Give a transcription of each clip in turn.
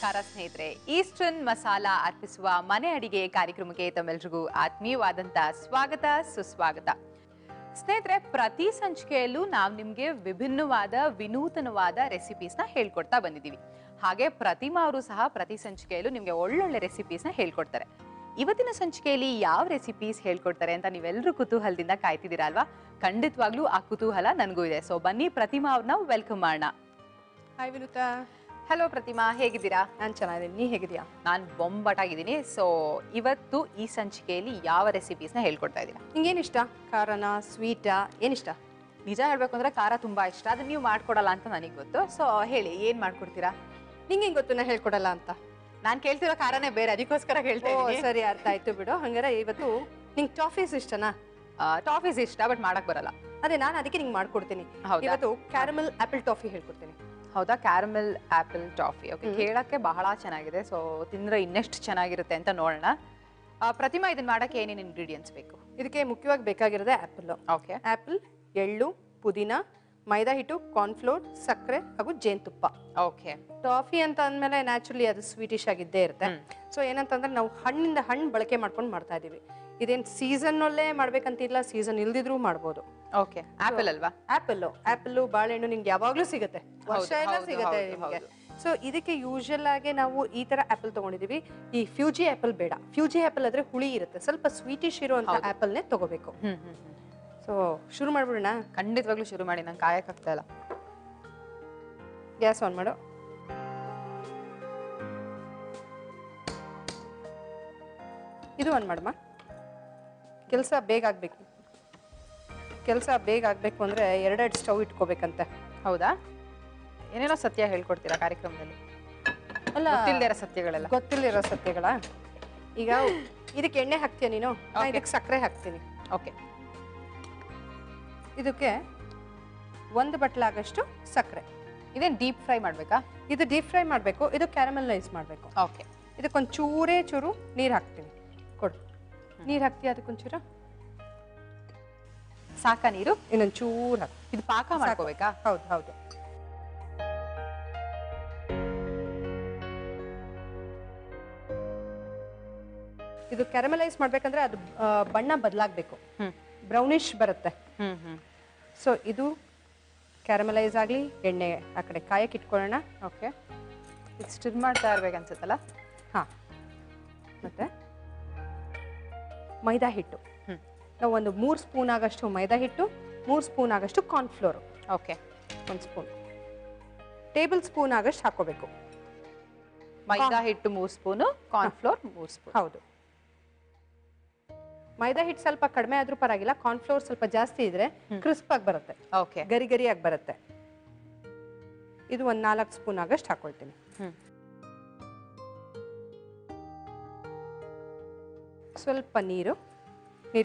ನಮಸ್ಕಾರ ಸ್ನೇಹಿತರೆ. ಈಸ್ಟರ್ನ್ ಮಸಾಲಾ ಅರ್ಪಿಸುವ ಮನೆ ಅಡಿಗೆ ಕಾರ್ಯಕ್ರಮಕ್ಕೆ ತಮ್ಮೆಲ್ಲರಿಗೂ ಆತ್ಮೀಯವಾದಂತ ಸ್ವಾಗತ ಸುಸ್ವಾಗತ. ಸ್ನೇಹಿತರೆ, ಪ್ರತಿ ಸಂಚಿಕೆಯಲ್ಲೂ ನಾವು ನಿಮಗೆ ವಿಭಿನ್ನವಾದ ವಿನೂತನವಾದ ರೆಸಿಪೀಸ್ನ ಹೇಳ್ಕೊಡ್ತಾ ಬಂದಿದ್ದೀವಿ. ಹಾಗೆ ಪ್ರತಿಮಾ ಅವರು ಸಹ ಪ್ರತಿ ಸಂಚಿಕೆಯಲ್ಲೂ ನಿಮಗೆ ಒಳ್ಳೊಳ್ಳೆ ರೆಸಿಪೀಸ್ನ ಹೇಳ್ಕೊಡ್ತಾರೆ. ಇವತ್ತಿನ ಸಂಚಿಕೆಯಲ್ಲಿ ಯಾವ ರೆಸಿಪೀಸ್ ಹೇಳ್ಕೊಡ್ತಾರೆ ಅಂತ ನೀವೆಲ್ಲರೂ ಕುತೂಹಲದಿಂದ ಕಾಯ್ತಿದ್ದೀರಾ ಅಲ್ವಾ? ಖಂಡಿತವಾಗ್ಲೂ ಆ ಕುತೂಹಲ ನನಗೂ ಇದೆ. ಸೊ ಬನ್ನಿ ಪ್ರತಿಮಾ ಅವ್ರನ್ನ ವೆಲ್ಕಮ್ ಮಾಡೋಣ. ಹಾಯ್ ವಿನುತಾ. ಹಲೋ ಪ್ರತಿಮಾ, ಹೇಗಿದ್ದೀರಾ? ನಾನು ಚೆನ್ನಾಗಿದ್ದೀನಿ, ನೀ ಹೇಗಿದ್ದೀಯಾ? ನಾನು ಬೊಂಬಾಟಾಗಿದ್ದೀನಿ. ಸೊ ಇವತ್ತು ಈ ಸಂಚಿಕೆಯಲ್ಲಿ ಯಾವ ರೆಸಿಪೀಸ್ನ ಹೇಳ್ಕೊಡ್ತಾ ಇದ್ದೀರಾ? ನಿಂಗೇನು ಇಷ್ಟ? ಖಾರನ, ಸ್ವೀಟಾ, ಏನಿಷ್ಟ? ನಿಜ ಹೇಳ್ಬೇಕು ಅಂದ್ರೆ ಖಾರ ತುಂಬಾ ಇಷ್ಟ. ಅದನ್ನ ನೀವು ಮಾಡ್ಕೊಡಲ್ಲ ಅಂತ ನನಗೆ ಗೊತ್ತು. ಸೊ ಹೇಳಿ, ಏನ್ ಮಾಡ್ಕೊಡ್ತೀರಾ? ನಿಂಗೆ ಹೆಂಗೆ ಗೊತ್ತು ನಾ ಹೇಳ್ಕೊಡಲ್ಲ ಅಂತ? ನಾನು ಕೇಳ್ತಿರೋ ಖಾರನೇ ಬೇರೆ, ಅದಕ್ಕೋಸ್ಕರ ಹೇಳ್ತಾ ಇದ್ದೀನಿ. ಸರಿ, ಅರ್ಥ ಆಯ್ತು ಬಿಡು. ಹಂಗಾರೆ ಇವತ್ತು ನಿಂಗೆ ಟಾಫೀಸ್ ಇಷ್ಟನಾ? ಟಾಫೀಸ್ ಇಷ್ಟ, ಬಟ್ ಮಾಡಕ್ ಬರಲ್ಲ. ಅದೇ ನಾನು ಅದಕ್ಕೆ ನಿಂಗೆ ಮಾಡ್ಕೊಡ್ತೀನಿ. ಇವತ್ತು ಕ್ಯಾರಮಲ್ ಆಪಲ್ ಟಾಫಿ ಹೇಳ್ಕೊಡ್ತೀನಿ. ಹೌದಾ? Caramel apple toffee. ಓಕೆ, ಕೇಳಕ್ಕೆ ಬಹಳ ಚೆನ್ನಾಗಿದೆ. ಸೊ ತಿಂದ್ರೆ ಇನ್ನೆಷ್ಟು ಚೆನ್ನಾಗಿರುತ್ತೆ ಅಂತ ನೋಡೋಣ. ಪ್ರತಿಮಾ, ಇದನ್ನ ಮಾಡಕ್ಕೆ ಏನೇನು ಇಂಗ್ರೀಡಿಯೆಂಟ್ಸ್ ಬೇಕು? ಇದಕ್ಕೆ ಮುಖ್ಯವಾಗಿ ಬೇಕಾಗಿರೋದೆ ಆಪಲ್. ಓಕೆ. ಆಪಲ್, ಎಳ್ಳು, ಪುದೀನ, ಮೈದಾ ಹಿಟ್ಟು, ಕಾರ್ನ್ಫ್ಲೋರ್, ಸಕ್ಕರೆ ಹಾಗೂ ಜೇನುತುಪ್ಪ. ಓಕೆ. ಟಾಫಿ ಅಂತ ಅಂದಮೇಲೆ ನ್ಯಾಚುರಲಿ ಅದು ಸ್ವೀಟಿಶ್ ಆಗಿದ್ದೇ ಇರುತ್ತೆ. ಸೊ ಏನಂತಂದ್ರೆ ನಾವು ಹಣ್ಣಿಂದ ಹಣ್ಣು ಬಳಕೆ ಮಾಡ್ಕೊಂಡು ಮಾಡ್ತಾ ಇದೀವಿ. ಇದೇನು ಸೀಸನ್ನಲ್ಲೇ ಮಾಡ್ಬೇಕಂತಿಲ್ಲ, ಸೀಸನ್ ಇಲ್ದಿದ್ರು ಮಾಡ್ಬೋದು. ಓಕೆ. ಆಪಲ್ ಅಲ್ವಾ? ಆಪಲ್, ಬಾಳೆಹಣ್ಣು ನಿಮ್ಗೆ ಯಾವಾಗ್ಲೂ ಸಿಗುತ್ತೆ, ವರ್ಷ ಎಲ್ಲ ಸಿಗುತ್ತೆ ನಿಮ್ಗೆ. ಸೊ ಇದಕ್ಕೆ ಯೂಶಲ್ ಆಗಿ ನಾವು ಈ ತರ ಆಪಲ್ ತಗೊಂಡಿದೀವಿ. ಈ ಫ್ಯೂಜಿ ಆಪಲ್ ಬೇಡ. ಫ್ಯೂಜಿ ಆಪಲ್ ಆದ್ರೆ ಹುಳಿ ಇರುತ್ತೆ, ಸ್ವಲ್ಪ ಸ್ವೀಟಿಶ್ ಇರುವಂತ ಆಪಲ್ನೇ ತಗೋಬೇಕು. ಸೊ ಶುರು ಮಾಡ್ಬಿಡೋಣ? ಖಂಡಿತವಾಗ್ಲೂ ಶುರು ಮಾಡಿ, ನಂಗೆ ಕಾಯಕ್ಕಾಗ್ತಾ ಇಲ್ಲ. ಗ್ಯಾಸ್ ಆನ್ ಮಾಡು. ಇದು ಆನ್ ಮಾಡಮ್ಮ. ಕೆಲಸ ಬೇಗ ಆಗ್ಬೇಕು ಅಂದ್ರೆ ಎರಡೆರಡು ಸ್ಟವ್ ಇಟ್ಕೋಬೇಕಂತೆ. ಹೌದಾ? ಏನೇನೋ ಸತ್ಯ ಹೇಳ್ಕೊಡ್ತೀರಾ ಕಾರ್ಯಕ್ರಮದಲ್ಲಿ? ಅಲ್ಲ, ಗೊತ್ತಿಲ್ದಿರೋ ಸತ್ಯಗಳ. ಈಗ ಇದಕ್ಕೆ ಎಣ್ಣೆ ಹಾಕ್ತೀಯ ನೀನು, ಇದಕ್ಕೆ ಸಕ್ಕರೆ ಹಾಕ್ತೀನಿ. ಓಕೆ. ಇದಕ್ಕೆ 1 ಬಟ್ಲಾಗಷ್ಟು ಸಕ್ಕರೆ. ಇದೇನು ಡೀಪ್ ಫ್ರೈ ಮಾಡ್ಬೇಕಾ? ಇದು ಡೀಪ್ ಫ್ರೈ ಮಾಡಬೇಕು. ಇದು ಕ್ಯಾರಮಲೈಸ್ ಮಾಡಬೇಕು. ಓಕೆ. ಇದಕ್ಕೊಂದು ಚೂರು ನೀರು ಹಾಕ್ತೀನಿ. ಕೊಡು. ನೀರು ಹಾಕ್ತೀಯ ಅದಕ್ಕೊಂಚೂರು? ಸಾಕಾ ನೀರು? ಇನ್ನೊಂದು ಚೂರು ಹಾಕಿ. ಇದು ಪಾಕ ಮಾಡ್ಕೋಬೇಕಾ? ಹೌದು. ಇದು ಕ್ಯಾರಮಲೈಸ್ ಮಾಡ್ಬೇಕಂದ್ರೆ ಅದು ಬಣ್ಣ ಬದಲಾಗಬೇಕು, ಬ್ರೌನಿಶ್ ಬರುತ್ತೆ. ಸೊ ಇದು ಕ್ಯಾರಮಲೈಸ್ ಆಗಲಿ, ಎಣ್ಣೆ ಆ ಕಡೆ ಕಾಯಕ್ಕೆ ಇಟ್ಕೊಳ್ಳೋಣ. ಓಕೆ. ಇದು ಸ್ಟಿರ್ ಮಾಡ್ತಾ ಇರ್ಬೇಕನ್ಸುತ್ತಲ್ಲ? ಹಾಂ. ಮತ್ತೆ ಮೈದಾ ಹಿಟ್ಟು. ನಾವು ಒಂದು 3 ಸ್ಪೂನ್ ಆಗಷ್ಟು ಮೈದಾ ಹಿಟ್ಟು, 3 ಸ್ಪೂನ್ ಆಗಷ್ಟು cornflour. Okay. 1 spoon. Tablespoon ಆಗಷ್ಟು ಹಾಕೋಬೇಕು. ಮೈದಾ ಹಿಟ್ಟು 3 ಸ್ಪೂನು, ಕಾರ್ನ್ಫ್ಲೋರ್ 3 ಸ್ಪೂನ್. ಹೌದು. ಮೈದಾ ಹಿಟ್ಟು ಸ್ವಲ್ಪ ಕಡಿಮೆ ಆದ್ರೂ ಪರವಾಗಿಲ್ಲ, ಕಾರ್ನ್ಫ್ಲೋರ್ ಸ್ವಲ್ಪ ಜಾಸ್ತಿ ಇದ್ರೆ ಕ್ರಿಸ್ಪ್ ಆಗಿ ಬರುತ್ತೆ. ಓಕೆ. ಗರಿ ಆಗಿ ಬರುತ್ತೆ. ಇದು ಒಂದು 4 ಸ್ಪೂನ್ ಆಗಷ್ಟು ಹಾಕೊಳ್ತೀನಿ. ಸ್ವಲ್ಪ ನೀರು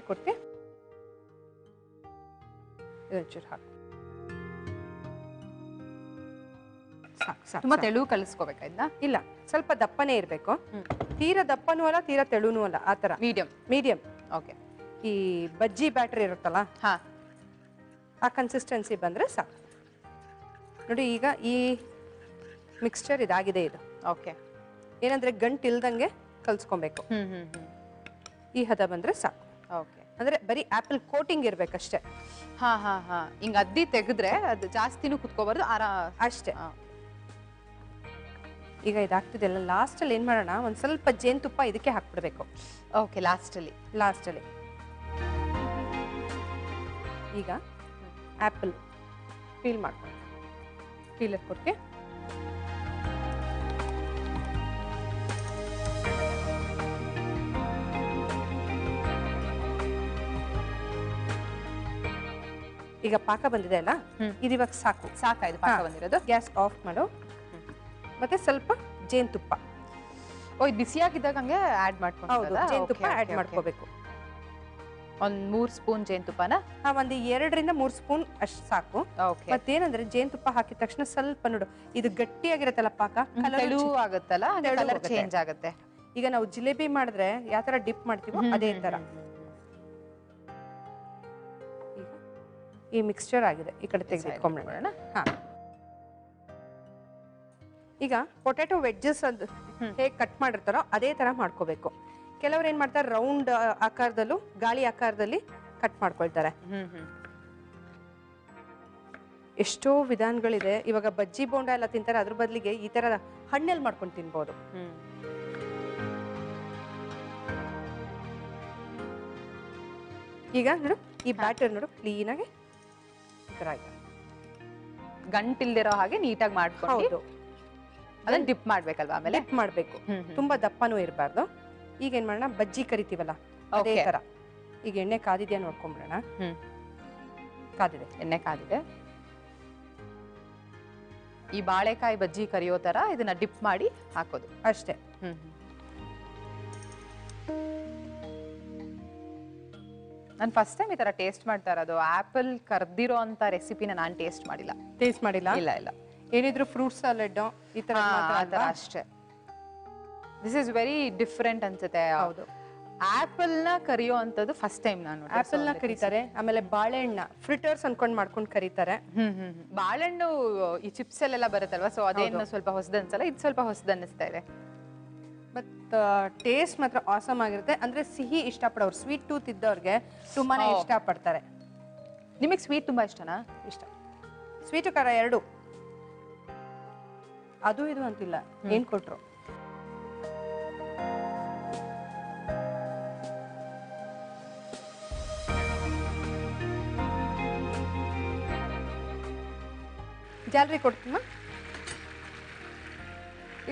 ಕೊಡ್ತೀನಿ. ಇದೊಂಚೂರು ಹಾಕು. ಸಾಕು. ತುಂಬಾ ತೆಳು ಕಲಿಸ್ಕೋಬೇಕಾ ಇದನ್ನ? ಇಲ್ಲ, ಸ್ವಲ್ಪ ದಪ್ಪನೇ ಇರಬೇಕು. ತೀರಾ ದಪ್ಪನೂ ಅಲ್ಲ, ತೀರಾ ತೆಳುನೂ ಅಲ್ಲ, ಆ ಥರ ಮೀಡಿಯಂ. ಓಕೆ. ಈ ಬಜ್ಜಿ ಬ್ಯಾಟ್ರಿ ಇರುತ್ತಲ್ಲ, ಆ ಕನ್ಸಿಸ್ಟೆನ್ಸಿ ಬಂದರೆ ಸಾಕು. ನೋಡಿ, ಈಗ ಈ ಮಿಕ್ಸ್ಚರ್ ಇದಾಗಿದೆ. ಇದು ಓಕೆ. ಏನಂದ್ರೆ ಗಂಟು ಇಲ್ದಂಗೆ ಕಲ್ಸ್ಕೊಬೇಕು. ಈ ಹದ ಬಂದರೆ ಸಾಕು. ಓಕೆ. ಅಂದ್ರೆ ಬರೀ ಆಪಲ್ ಕೋಟಿಂಗ್ ಇರ್ಬೇಕಷ್ಟೇ. ಹಿಂಗ ಅದ್ದಿ ತೆಗೆದ್ರೆ ಅದು ಜಾಸ್ತಿನೂ ಕುತ್ಕೋಬಾರ್ದು, ಅಷ್ಟೇ. ಈಗ ಇದಾಗ್ತಿದೆಲ್ಲ, ಲಾಸ್ಟಲ್ಲಿ ಏನು ಮಾಡೋಣ, ಒಂದು ಸ್ವಲ್ಪ ಜೇನುತುಪ್ಪ ಇದಕ್ಕೆ ಹಾಕ್ಬಿಡ್ಬೇಕು. ಓಕೆ. ಲಾಸ್ಟಲ್ಲಿ ಈಗ ಆಪಲ್ ಪೀಲ್ ಮಾಡ್ಕೊಂಡು ಪೀಲರ್ ಕೊಡ್ತೀವಿ. ಈಗ ಪಾಕ ಬಂದಿದೆ ಅಲ್ಲ, ಇದು ಇವಾಗ ಸಾಕಾಯ್ತು ಪಾಕ ಬಂದಿರೋದು. ಗ್ಯಾಸ್ ಆಫ್ ಮಾಡು. ಮತ್ತೆ ಸ್ವಲ್ಪ ಜೇನುತುಪ್ಪ. ಇದು ಬಿಸಿಯಾಗಿದ್ದಾಗ ಹಂಗೆ ಆಡ್ ಮಾಡ್ಕೊಂಡು ಜೇನುತುಪ್ಪ ಆಡ್ ಮಾಡ್ಕೋಬೇಕು. ಒಂದು 3 ಸ್ಪೂನ್ ಜೇನುತುಪ್ಪನ? ಒಂದು 2 ರಿಂದ 3 ಸ್ಪೂನ್ ಅಷ್ಟು ಸಾಕು. ಮತ್ತೇನಂದ್ರೆ ಜೇನುತುಪ್ಪ ಹಾಕಿದ ತಕ್ಷಣ ಸ್ವಲ್ಪ ನೋಡು, ಇದು ಗಟ್ಟಿಯಾಗಿರತ್ತಲ್ಲ ಪಾಕ, ತೆಳು ಆಗುತ್ತಲ್ಲ, ಕಲರ್ ಚೇಂಜ್ ಆಗುತ್ತೆ. ಈಗ ನಾವು ಜಿಲೇಬಿ ಮಾಡಿದ್ರೆ ಯಾವ ತರ ಡಿಪ್ ಮಾಡ್ತೀವೋ ಅದೇ ತರ. ಈ ಮಿಕ್ಸ್ಚರ್ ಆಗಿದೆ, ಈ ಕಡೆ ತೆಗೆದಿಟ್ಕೊಂಡ್ಬಿಡೋಣ. ಈಗ ಪೊಟ್ಯಾಟೊ ವೆಜ್ಜಸ್ ಅದು ಹೇಗೆ ಕಟ್ ಮಾಡಿರ್ತಾರೋ ಅದೇ ತರ ಮಾಡ್ಕೋಬೇಕು. ಕೆಲವ್ರು ಏನ್ ಮಾಡ್ತಾರೆ, ರೌಂಡ್ ಆಕಾರದಲ್ಲೂ ಗಾಳಿ ಆಕಾರದಲ್ಲಿ ಕಟ್ ಮಾಡ್ಕೊಳ್ತಾರೆ. ಎಷ್ಟೋ ವಿಧಾನಗಳಿದೆ. ಇವಾಗ ಬಜ್ಜಿ ಬೋಂಡ ಎಲ್ಲ ತಿಂತಾರೆ, ಅದ್ರ ಬದಲಿಗೆ ಈ ತರ ಹಣ್ಣಲ್ಲಿ ಮಾಡ್ಕೊಂಡು ತಿನ್ಬೋದು. ಈಗ ನೋಡು, ಈ ಬ್ಯಾಟರ್ ನೋಡು ಕ್ಲೀನ್ ಆಗಿ ಈ ತರ ಆಯ್ತು. ಗಂಟಿಲ್ದಿರೋ ಹಾಗೆ ನೀಟಾಗಿ ಮಾಡ್ಕೊಂಡು ಹೌದು, ಅದನ್ನ ಡಿಪ್ ಮಾಡ್ಬೇಕಲ್ವಾ? ಆಮೇಲೆ ಡಿಪ್ ಮಾಡ್ಬೇಕು, ತುಂಬಾ ದಪ್ಪನೂ ಇರಬಾರ್ದು. ಈಗ ಏನ್ ಮಾಡೋಣ, ಬಜ್ಜಿ ಕರಿತೀವಲ್ಲ ಅದೇ ತರ. ಈಗ ಎಣ್ಣೆ ಕಾದಿದ್ಯಾ ನೋಡ್ಕೊಂಡ್ಬಿಡೋಣ. ಕಾದಿದೆ, ಎಣ್ಣೆ ಕಾದಿದೆ. ಈ ಬಾಳೆಕಾಯಿ ಬಜ್ಜಿ ಕರಿಯೋ ತರ ಇದನ್ನ ಡಿಪ್ ಮಾಡಿ ಹಾಕೋದು ಅಷ್ಟೇ. ನಾನು ಫಸ್ಟ್ ಟೈಮ್ ಈ ತರ ಟೇಸ್ಟ್ ಮಾಡ್ತಾ ಇರೋದು. ಆಪಲ್ ಕರ್ದಿರೋ ಅಂತ ರೆಸಿಪಿನ ನಾನು ಟೇಸ್ಟ್ ಮಾಡಿಲ್ಲ. ಟೇಸ್ಟ್ ಮಾಡಿಲ್ಲ? ಇಲ್ಲ ಇಲ್ಲ. ಏನಿದ್ರು ಫ್ರೂಟ್ ಸಾಲಡ್ ಈ ತರ ಅಷ್ಟೇ. ದಿಸ್ ಇಸ್ ವೆರಿ ಡಿಫ್ರೆಂಟ್ ಅನ್ಸುತ್ತೆ. ಹೌದು, ಆಪಲ್ ನ ಕರಿಯೋ ಅಂತದ್ದು ಫಸ್ಟ್ ಟೈಮ್ ನಾನು. ಆಪಲ್ ನ ಕರೀತಾರೆ, ಆಮೇಲೆ ಬಾಳೆಹಣ್ಣ ಫ್ರಿಟರ್ಸ್ ಅನ್ಕೊಂಡ್ ಮಾಡ್ಕೊಂಡು ಕರೀತಾರೆ. ಬಾಳೆಹಣ್ಣು ಈ ಚಿಪ್ಸ್ ಅಲ್ಲೆಲ್ಲ ಬರುತ್ತಲ್ವಾ, ಸೊ ಅದೇನು ಸ್ವಲ್ಪ ಹೊಸದನ್ಸಲ್ಲ, ಇದು ಸ್ವಲ್ಪ ಹೊಸದನ್ನಿಸ್ತಾ ಇದೆ. ಬಟ್ ಟೇಸ್ಟ್ ಮಾತ್ರ ಆಸಮ್ ಆಗಿರುತ್ತೆ. ಅಂದ್ರೆ ಸಿಹಿ ಇಷ್ಟಪಡೋರು, ಸ್ವೀಟ್ ಟೂತ್ ಇದ್ದವ್ರಿಗೆ ತುಂಬಾನೇ ಇಷ್ಟ ಪಡ್ತಾರೆ. ನಿಮಗೆ ಸ್ವೀಟ್ ತುಂಬಾ ಇಷ್ಟನಾ? ಇಷ್ಟ. ಸ್ವೀಟು ಖಾರ ಎರಡು, ಅದು ಇದು ಅಂತಿಲ್ಲ, ಏನ್ ಕೊಟ್ರು. ಜಾಲರಿ ಕೊಡ್ತೀನ.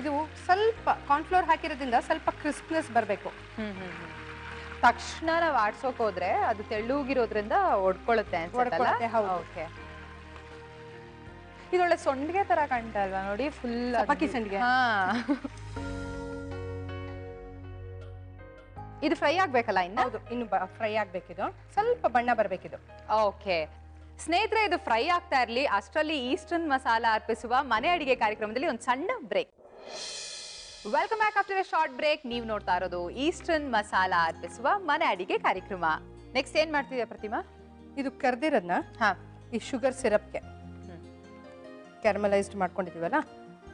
ಇದು ಸ್ವಲ್ಪ ಕಾರ್ನ್ಫ್ಲೋರ್ ಹಾಕಿರೋದ್ರಿಂದ ಸ್ವಲ್ಪ ಕ್ರಿಸ್ಪ್ನೆಸ್ ಬರಬೇಕು. ತಕ್ಷಣ ನಾವು ಆಡ್ಸೋಕ್ ಹೋದ್ರೆ ಅದು ತೆಳ್ಳಗಿರೋದ್ರಿಂದ ಒಡ್ಕೊಳ್ಳುತ್ತೆ ಅನ್ಸುತ್ತಲ್ಲ. ಓಕೆ, ಇದೊಳ್ಳೆ ಸೊಂಡಿಗೆ ತರ ಕಾಣ್ತಾ ಅಲ್ವಾ ನೋಡಿ, ಫುಲ್ ಚಪಾತಿ ಸಂಡಿಗೆ. ಇದು ಫ್ರೈ ಆಗ್ಬೇಕಲ್ಲ ಇನ್ನು? ಹೌದು, ಇನ್ನು ಫ್ರೈ ಆಗ್ಬೇಕಿದು, ಸ್ವಲ್ಪ ಬಣ್ಣ ಬರ್ಬೇಕಿದು. ಓಕೆ ಸ್ನೇಹಿತರೆ, ಇದು ಫ್ರೈ ಆಗ್ತಾ ಇರ್ಲಿ ಅಷ್ಟರಲ್ಲಿ ಈಸ್ಟರ್ನ್ ಮಸಾಲ ಅರ್ಪಿಸುವ ಮನೆ ಅಡಿಗೆ ಕಾರ್ಯಕ್ರಮದಲ್ಲಿ ಒಂದು ಸಣ್ಣ break. Welcome back after a short break. ನೀವು ನೋಡ್ತಾ ಇರೋದು ಈಸ್ಟರ್ನ್ ಮಸಾಲ ಅರ್ಪಿಸುವ ಮನೆ ಅಡಿಗೆ ಕಾರ್ಯಕ್ರಮ. ನೆಕ್ಸ್ಟ್ ಏನ್ ಮಾಡ್ತಿದ್ಯಾ ಪ್ರತಿಮಾ? ಇದು ಕರ್ದಿರೋದ್ನ ಈ ಶುಗರ್ ಸಿರಪ್ಗೆ ಕ್ಯಾರಮಲೈಸ್ಡ್ ಮಾಡ್ಕೊಂಡಿದೀವಲ್ಲ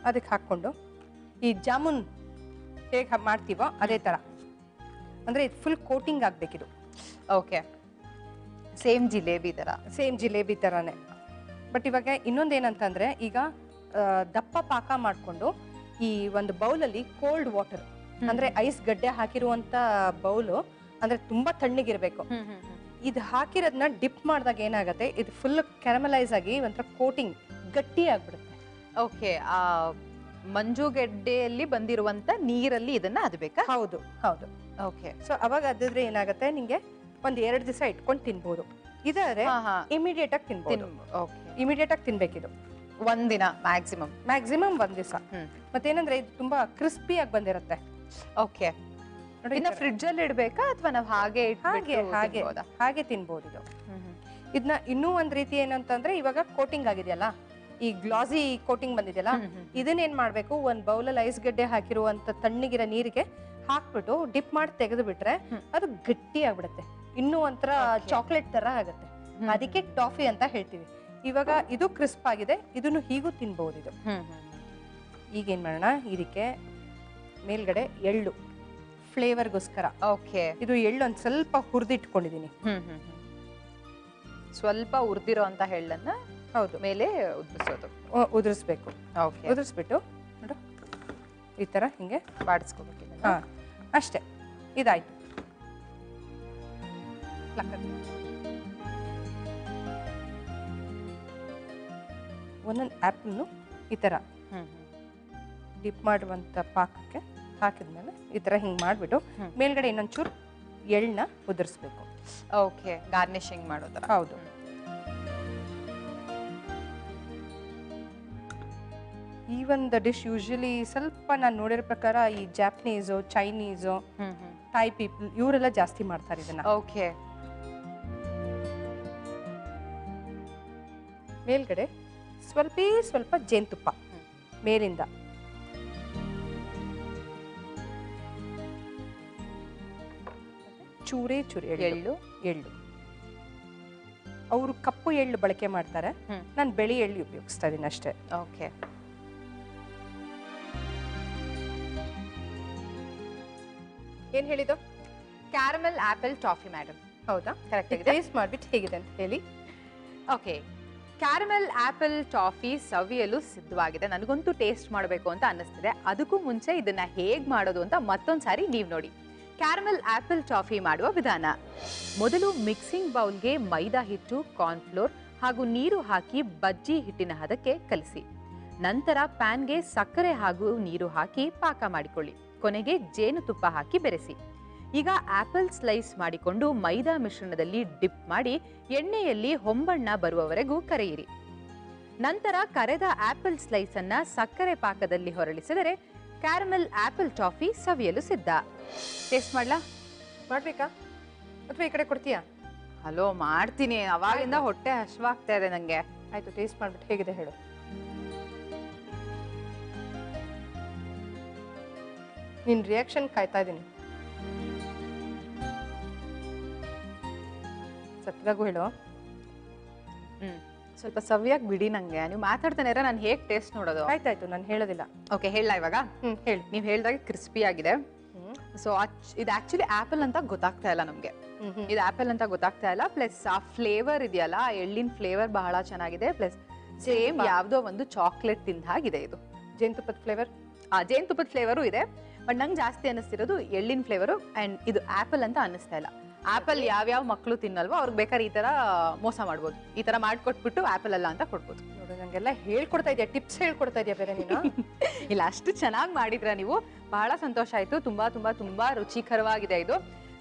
ಅದಕ್ಕೆ ಹಾಕೊಂಡು ಈ ಜಾಮೂನ್ ಹೇಗೆ ಮಾಡ್ತೀವೋ ಅದೇ ತರ, ಅಂದ್ರೆ ಇದು ಫುಲ್ ಕೋಟಿಂಗ್ ಆಗ್ಬೇಕಿದು. ಓಕೆ, ಸೇಮ್ ಜಿಲೇಬಿ ತರ. ಸೇಮ್ ಜಿಲೇಬಿ ತರಾನೇ. ಬಟ್ ಇವಾಗ ಇನ್ನೊಂದೇನಂತಂದ್ರೆ, ಈಗ ದಪ್ಪ ಪಾಕ ಮಾಡ್ಕೊಂಡು ಈ ಒಂದು ಬೌಲಲ್ಲಿ ಕೋಲ್ಡ್ ವಾಟರ್, ಅಂದ್ರೆ ಐಸ್ ಗಡ್ಡೆ ಹಾಕಿರುವಂತ ಬೌಲು, ಅಂದ್ರೆ ತುಂಬಾ ತಣ್ಣಗಿರ್ಬೇಕು. ಇದು ಹಾಕಿರೋದನ್ನ ಡಿಪ್ ಮಾಡಿದಾಗ ಏನಾಗುತ್ತೆ, ಇದು ಫುಲ್ ಕ್ಯಾರಮಲೈಸ್ ಆಗಿ ಒಂಥರ ಕೋಟಿಂಗ್ ಗಟ್ಟಿ ಆಗ್ಬಿಡುತ್ತೆ. ಓಕೆ, ಆ ಮಂಜುಗೆಡ್ಡೆಯಲ್ಲಿ ಬಂದಿರುವಂತ ನೀರಲ್ಲಿ ಇದನ್ನ ಅದ್ಬೇಕಾ? ಹೌದು ಹೌದು. ಓಕೆ, ಸೊ ಅವಾಗ ಅದಿದ್ರೆ ಏನಾಗುತ್ತೆ, ನಿಂಗೆ ಒಂದ್ 2 ದಿವಸ ಇಟ್ಕೊಂಡು ತಿನ್ಬಹುದು. ಇದಾದ್ರೆ ಇಮಿಡಿಯೇಟ್ ಆಗಿ ತಿನ್ಬಹುದು. ಇಮಿಡಿಯೇಟ್ ಆಗಿ ತಿನ್ಬೇಕಿದು. ಒಂದಿನ ಮ್ಯಾಕ್ಸಿಮಮ್ ಒಂದ್ ದಿವಸ. ಮತ್ತೇನಂದ್ರೆ ಇದು ತುಂಬಾ ಕ್ರಿಸ್ಪಿ ಆಗಿ ಬಂದಿರುತ್ತೆ. ಓಕೆ, ಇನ್ನ ಫ್ರಿಡ್ಜ್ ಅಲ್ಲಿ ಇಡ್ಬೇಕಾ ಅಥವಾ ನಾವು ಹಾಗೆ ಹಾಗೆ ತಿನ್ಬಹುದು ಇದು. ಇದನ್ನ ಇನ್ನೂ ಒಂದ್ ರೀತಿ ಏನಂತಂದ್ರೆ, ಇವಾಗ ಕೋಟಿಂಗ್ ಆಗಿದೆಯಲ್ಲ, ಈ ಗ್ಲಾಸಿ ಕೋಟಿಂಗ್ ಬಂದಿದೆಯಲ್ಲ, ಇದನ್ನೇನ್ ಮಾಡ್ಬೇಕು, ಒಂದ್ ಬೌಲಲ್ಲಿ ಐಸ್ ಗಡ್ಡೆ ಹಾಕಿರುವಂತ ತಣ್ಣಗಿರೋ ನೀರಿಗೆ ಹಾಕ್ಬಿಟ್ಟು ಡಿಪ್ ಮಾಡಿ ತೆಗೆದು ಬಿಟ್ರೆ ಅದು ಗಟ್ಟಿ ಆಗ್ಬಿಡುತ್ತೆ. ಇನ್ನೂ ಒಂಥರ ಚಾಕ್ಲೇಟ್ ತರ ಆಗುತ್ತೆ. ಅದಕ್ಕೆ ಟಾಫಿ ಅಂತ ಹೇಳ್ತೀವಿ. ಇವಾಗ ಇದು ಕ್ರಿಸ್ಪ್ ಆಗಿದೆ, ಇದನ್ನು ಹೀಗೂ ತಿನ್ಬಹುದು ಇದು. ಈಗೇನ್ ಮಾಡೋಣ, ಇದಕ್ಕೆ ಮೇಲ್ಗಡೆ ಎಳ್ಳು ಫ್ಲೇವರ್ಗೋಸ್ಕರ. ಓಕೆ, ಇದು ಎಳ್ಳು ಒಂದ್ ಸ್ವಲ್ಪ ಹುರಿದಿಟ್ಕೊಂಡಿದೀನಿ. ಸ್ವಲ್ಪ ಹುರಿದಿರೋ ಅಂತ ಎಳ್ಳನ್ನ ಹೌದು ಮೇಲೆ ಉದುರಿಸ್ಬೇಕು. ಉದುರಿಸ್ಬಿಟ್ಟು ನೋಡು ಈ ತರ ಹಿಂಗೆ ಬಾಡಿಸ್ಕೋಬೇಕು. ಅಷ್ಟೇ, ಇದಾಯ್ತು. ಒಂದೊಂದು ಆ್ಯಪಲ್ನು ಈ ತರ ಡಿಪ್ ಮಾಡುವಂತ ಪಾಕಕ್ಕೆ ಹಾಕಿದ್ಮೇಲೆ ಈ ತರ ಹಿಂಗ್ ಮಾಡ್ಬಿಟ್ಟು ಮೇಲ್ಗಡೆ ಇನ್ನೊಂಚೂರು ಎಳ್ಳನ್ನ ಉದುರಿಸ್ಬೇಕು. ಓಕೆ, ಗಾರ್ನಿಶಿಂಗ್ ಮಾಡೋದರ. ಹೌದು. ಈ ಒಂದು ಡಿಶ್ ಯೂಶಲಿ ಸ್ವಲ್ಪ ನಾನು ನೋಡಿರೋ ಪ್ರಕಾರ ಈ ಜಾಪನೀಸು, ಚೈನೀಸು, ಥೈ ಪೀಪಲ್ ಇವರೆಲ್ಲ ಜಾಸ್ತಿ ಮಾಡ್ತಾರೆ ಇದನ್ನ. ಓಕೆ, ಮೇಲ್ಗಡೆ ಸ್ವಲ್ಪ ಜೇನುತುಪ್ಪ ಮೇಲಿಂದ. ಚೂರೇ ಎಳ್ಳು. ಅವರು ಕಪ್ಪು ಎಳ್ಳು ಬಳಕೆ ಮಾಡ್ತಾರೆ, ನಾನು ಬಿಳಿ ಎಳ್ಳು ಉಪಯೋಗಿಸ್ತಾ ಇದೀನಿ ಅಷ್ಟೇ. ಓಕೆ, ಏನ್ ಹೇಳಿದ್ದು? Caramel apple toffee madam. ಹೌದಾ? ಕರೆಕ್ಟ್ ಆಗಿದೆ. ಟೇಸ್ಟ್ ಮಾಡ್ಬಿಟ್ಟು ಹೇಗಿದೆ ಅಂತ ಹೇಳಿ. ಓಕೆ, ಕ್ಯಾರಮೆಲ್ ಆಪಲ್ ಟಾಫಿ ಸವಿಯಲು ಸಿದ್ಧವಾಗಿದೆ. ನನಗಂತೂ ಟೇಸ್ಟ್ ಮಾಡಬೇಕು ಅಂತ ಅನ್ನಿಸ್ತಿದೆ. ಅದಕ್ಕೂ ಮುಂಚೆ ಇದನ್ನ ಹೇಗ್ ಮಾಡೋದು ಅಂತ ಮತ್ತೊಂದ್ಸಾರಿ ನೀವು ನೋಡಿ. ಕ್ಯಾರಮೆಲ್ ಆಪಲ್ ಟಾಫಿ ಮಾಡುವ ವಿಧಾನ: ಮೊದಲು ಮಿಕ್ಸಿಂಗ್ ಬೌಲ್ಗೆ ಮೈದಾ ಹಿಟ್ಟು, ಕಾರ್ನ್ಫ್ಲೋರ್ ಹಾಗೂ ನೀರು ಹಾಕಿ ಬಜ್ಜಿ ಹಿಟ್ಟಿನ ಹದಕ್ಕೆ ಕಲಿಸಿ. ನಂತರ ಪ್ಯಾನ್ಗೆ ಸಕ್ಕರೆ ಹಾಗೂ ನೀರು ಹಾಕಿ ಪಾಕ ಮಾಡಿಕೊಳ್ಳಿ. ಕೊನೆಗೆ ಜೇನುತುಪ್ಪ ಹಾಕಿ ಬೆರೆಸಿ. ಈಗ ಆಪಲ್ ಸ್ಲೈಸ್ ಮಾಡಿಕೊಂಡು ಮೈದಾ ಮಿಶ್ರಣದಲ್ಲಿ ಡಿಪ್ ಮಾಡಿ ಎಣ್ಣೆಯಲ್ಲಿ ಹೊಂಬಣ್ಣ ಬರುವವರೆಗೂ ಕರೆಯಿರಿ. ನಂತರ ಕರೆದ ಆಪಲ್ ಸ್ಲೈಸ್ ಅನ್ನ ಸಕ್ಕರೆ ಪಾಕದಲ್ಲಿ ಹೊರಳಿಸಿದರೆ ಕ್ಯಾರಮೆಲ್ ಆಪಲ್ ಟಾಫಿ ಸವಿಯಲು ಸಿದ್ಧ. ಟೇಸ್ಟ್ ಮಾಡ್ಲಾ? ಮಾಡ್ಬೇಕಾ ಅಥವಾ ಈ ಕಡೆ ಕೊಡ್ತೀಯಾ? ಹಲೋ, ಮಾಡ್ತೀನಿ. ಅವಾಗಿಂದ ಹೊಟ್ಟೆ ಹಶ್ವಾಗ್ತಾ ಇದೆ ನಂಗೆ. ಆಯ್ತು, ಟೇಸ್ಟ್ ಮಾಡ್ಬಿಟ್ಟು ಹೇಗಿದೆ ಹೇಳು. ನಿನ್ ರಿಯಾಕ್ಷನ್ ಕಾಯ್ತಾ ಇದ್ದೀನಿ. ಸತ್ಯವಾಗೂ ಹೇಳು. ಸ್ವಲ್ಪ ಸವಿಯಾಗಿ ಬಿಡಿ ನಂಗೆ. ನೀವು ಮಾತಾಡ್ತಾನೆ ಇರ, ನಾನು ಹೇಗ್ ಟೇಸ್ಟ್ ನೋಡೋದು? ಆಯ್ತಾಯ್ತು, ನಾನು ಹೇಳೋದಿಲ್ಲ. ಓಕೆ, ಹೇಳ ಇವಾಗ. ಹೇಳಿ. ನೀವು ಹೇಳ್ದಾಗ ಕ್ರಿಸ್ಪಿ ಆಗಿದೆ. ಸೊ ಇದು ಆಕ್ಚುಲಿ ಆಪಲ್ ಅಂತ ಗೊತ್ತಾಗ್ತಾ ಇಲ್ಲ ನಮ್ಗೆ. ಇದು ಆಪಲ್ ಅಂತ ಗೊತ್ತಾಗ್ತಾ ಇಲ್ಲ. ಪ್ಲಸ್ ಆ ಫ್ಲೇವರ್ ಇದೆಯಲ್ಲ, ಎಳ್ಳಿನ ಫ್ಲೇವರ್ ಬಹಳ ಚೆನ್ನಾಗಿದೆ. ಪ್ಲಸ್ ಸೇಮ್ ಯಾವ್ದೋ ಒಂದು ಚಾಕ್ಲೇಟ್ ತಿಂದ ಹಾಗಿದೆ ಇದು. ಜೇನುತುಪ್ಪದ ಫ್ಲೇವರ್? ಜೇನುತುಪ್ಪದ ಫ್ಲೇವರು ಇದೆ, ಬಟ್ ನಂಗೆ ಜಾಸ್ತಿ ಅನ್ನಿಸ್ತಿರೋದು ಎಳ್ಳಿನ ಫ್ಲೇವರು. ಅಂಡ್ ಇದು ಆಪಲ್ ಅಂತ ಅನ್ನಿಸ್ತಾ ಇಲ್ಲ. ಆಪಲ್ ಯಾವ್ಯಾವ ಮಕ್ಕಳು ತಿನ್ನಲ್ವೋ ಅವ್ರಿಗೆ ಬೇಕಾದ್ರೆ ಈ ತರ ಮೋಸ ಮಾಡ್ಬೋದು. ಈ ತರ ಮಾಡ್ಕೊಟ್ಬಿಟ್ಟು ಆಪಲ್ ಅಲ್ಲ ಅಂತ ಕೊಡ್ಬೋದು. ನೋಡು, ನಂಗೆಲ್ಲ ಹೇಳ್ಕೊಡ್ತಾ ಇದೆಯಾ, ಟಿಪ್ಸ್ ಹೇಳ್ಕೊಡ್ತಾ ಇದೆಯಾ ಬೇರೆ ನೀನು? ಇಲ್ಲ, ಅಷ್ಟು ಚೆನ್ನಾಗಿ ಮಾಡಿದ್ರ ನೀವು. ಬಹಳ ಸಂತೋಷ ಆಯ್ತು. ತುಂಬಾ ತುಂಬಾ ತುಂಬಾ ರುಚಿಕರವಾಗಿದೆ ಇದು.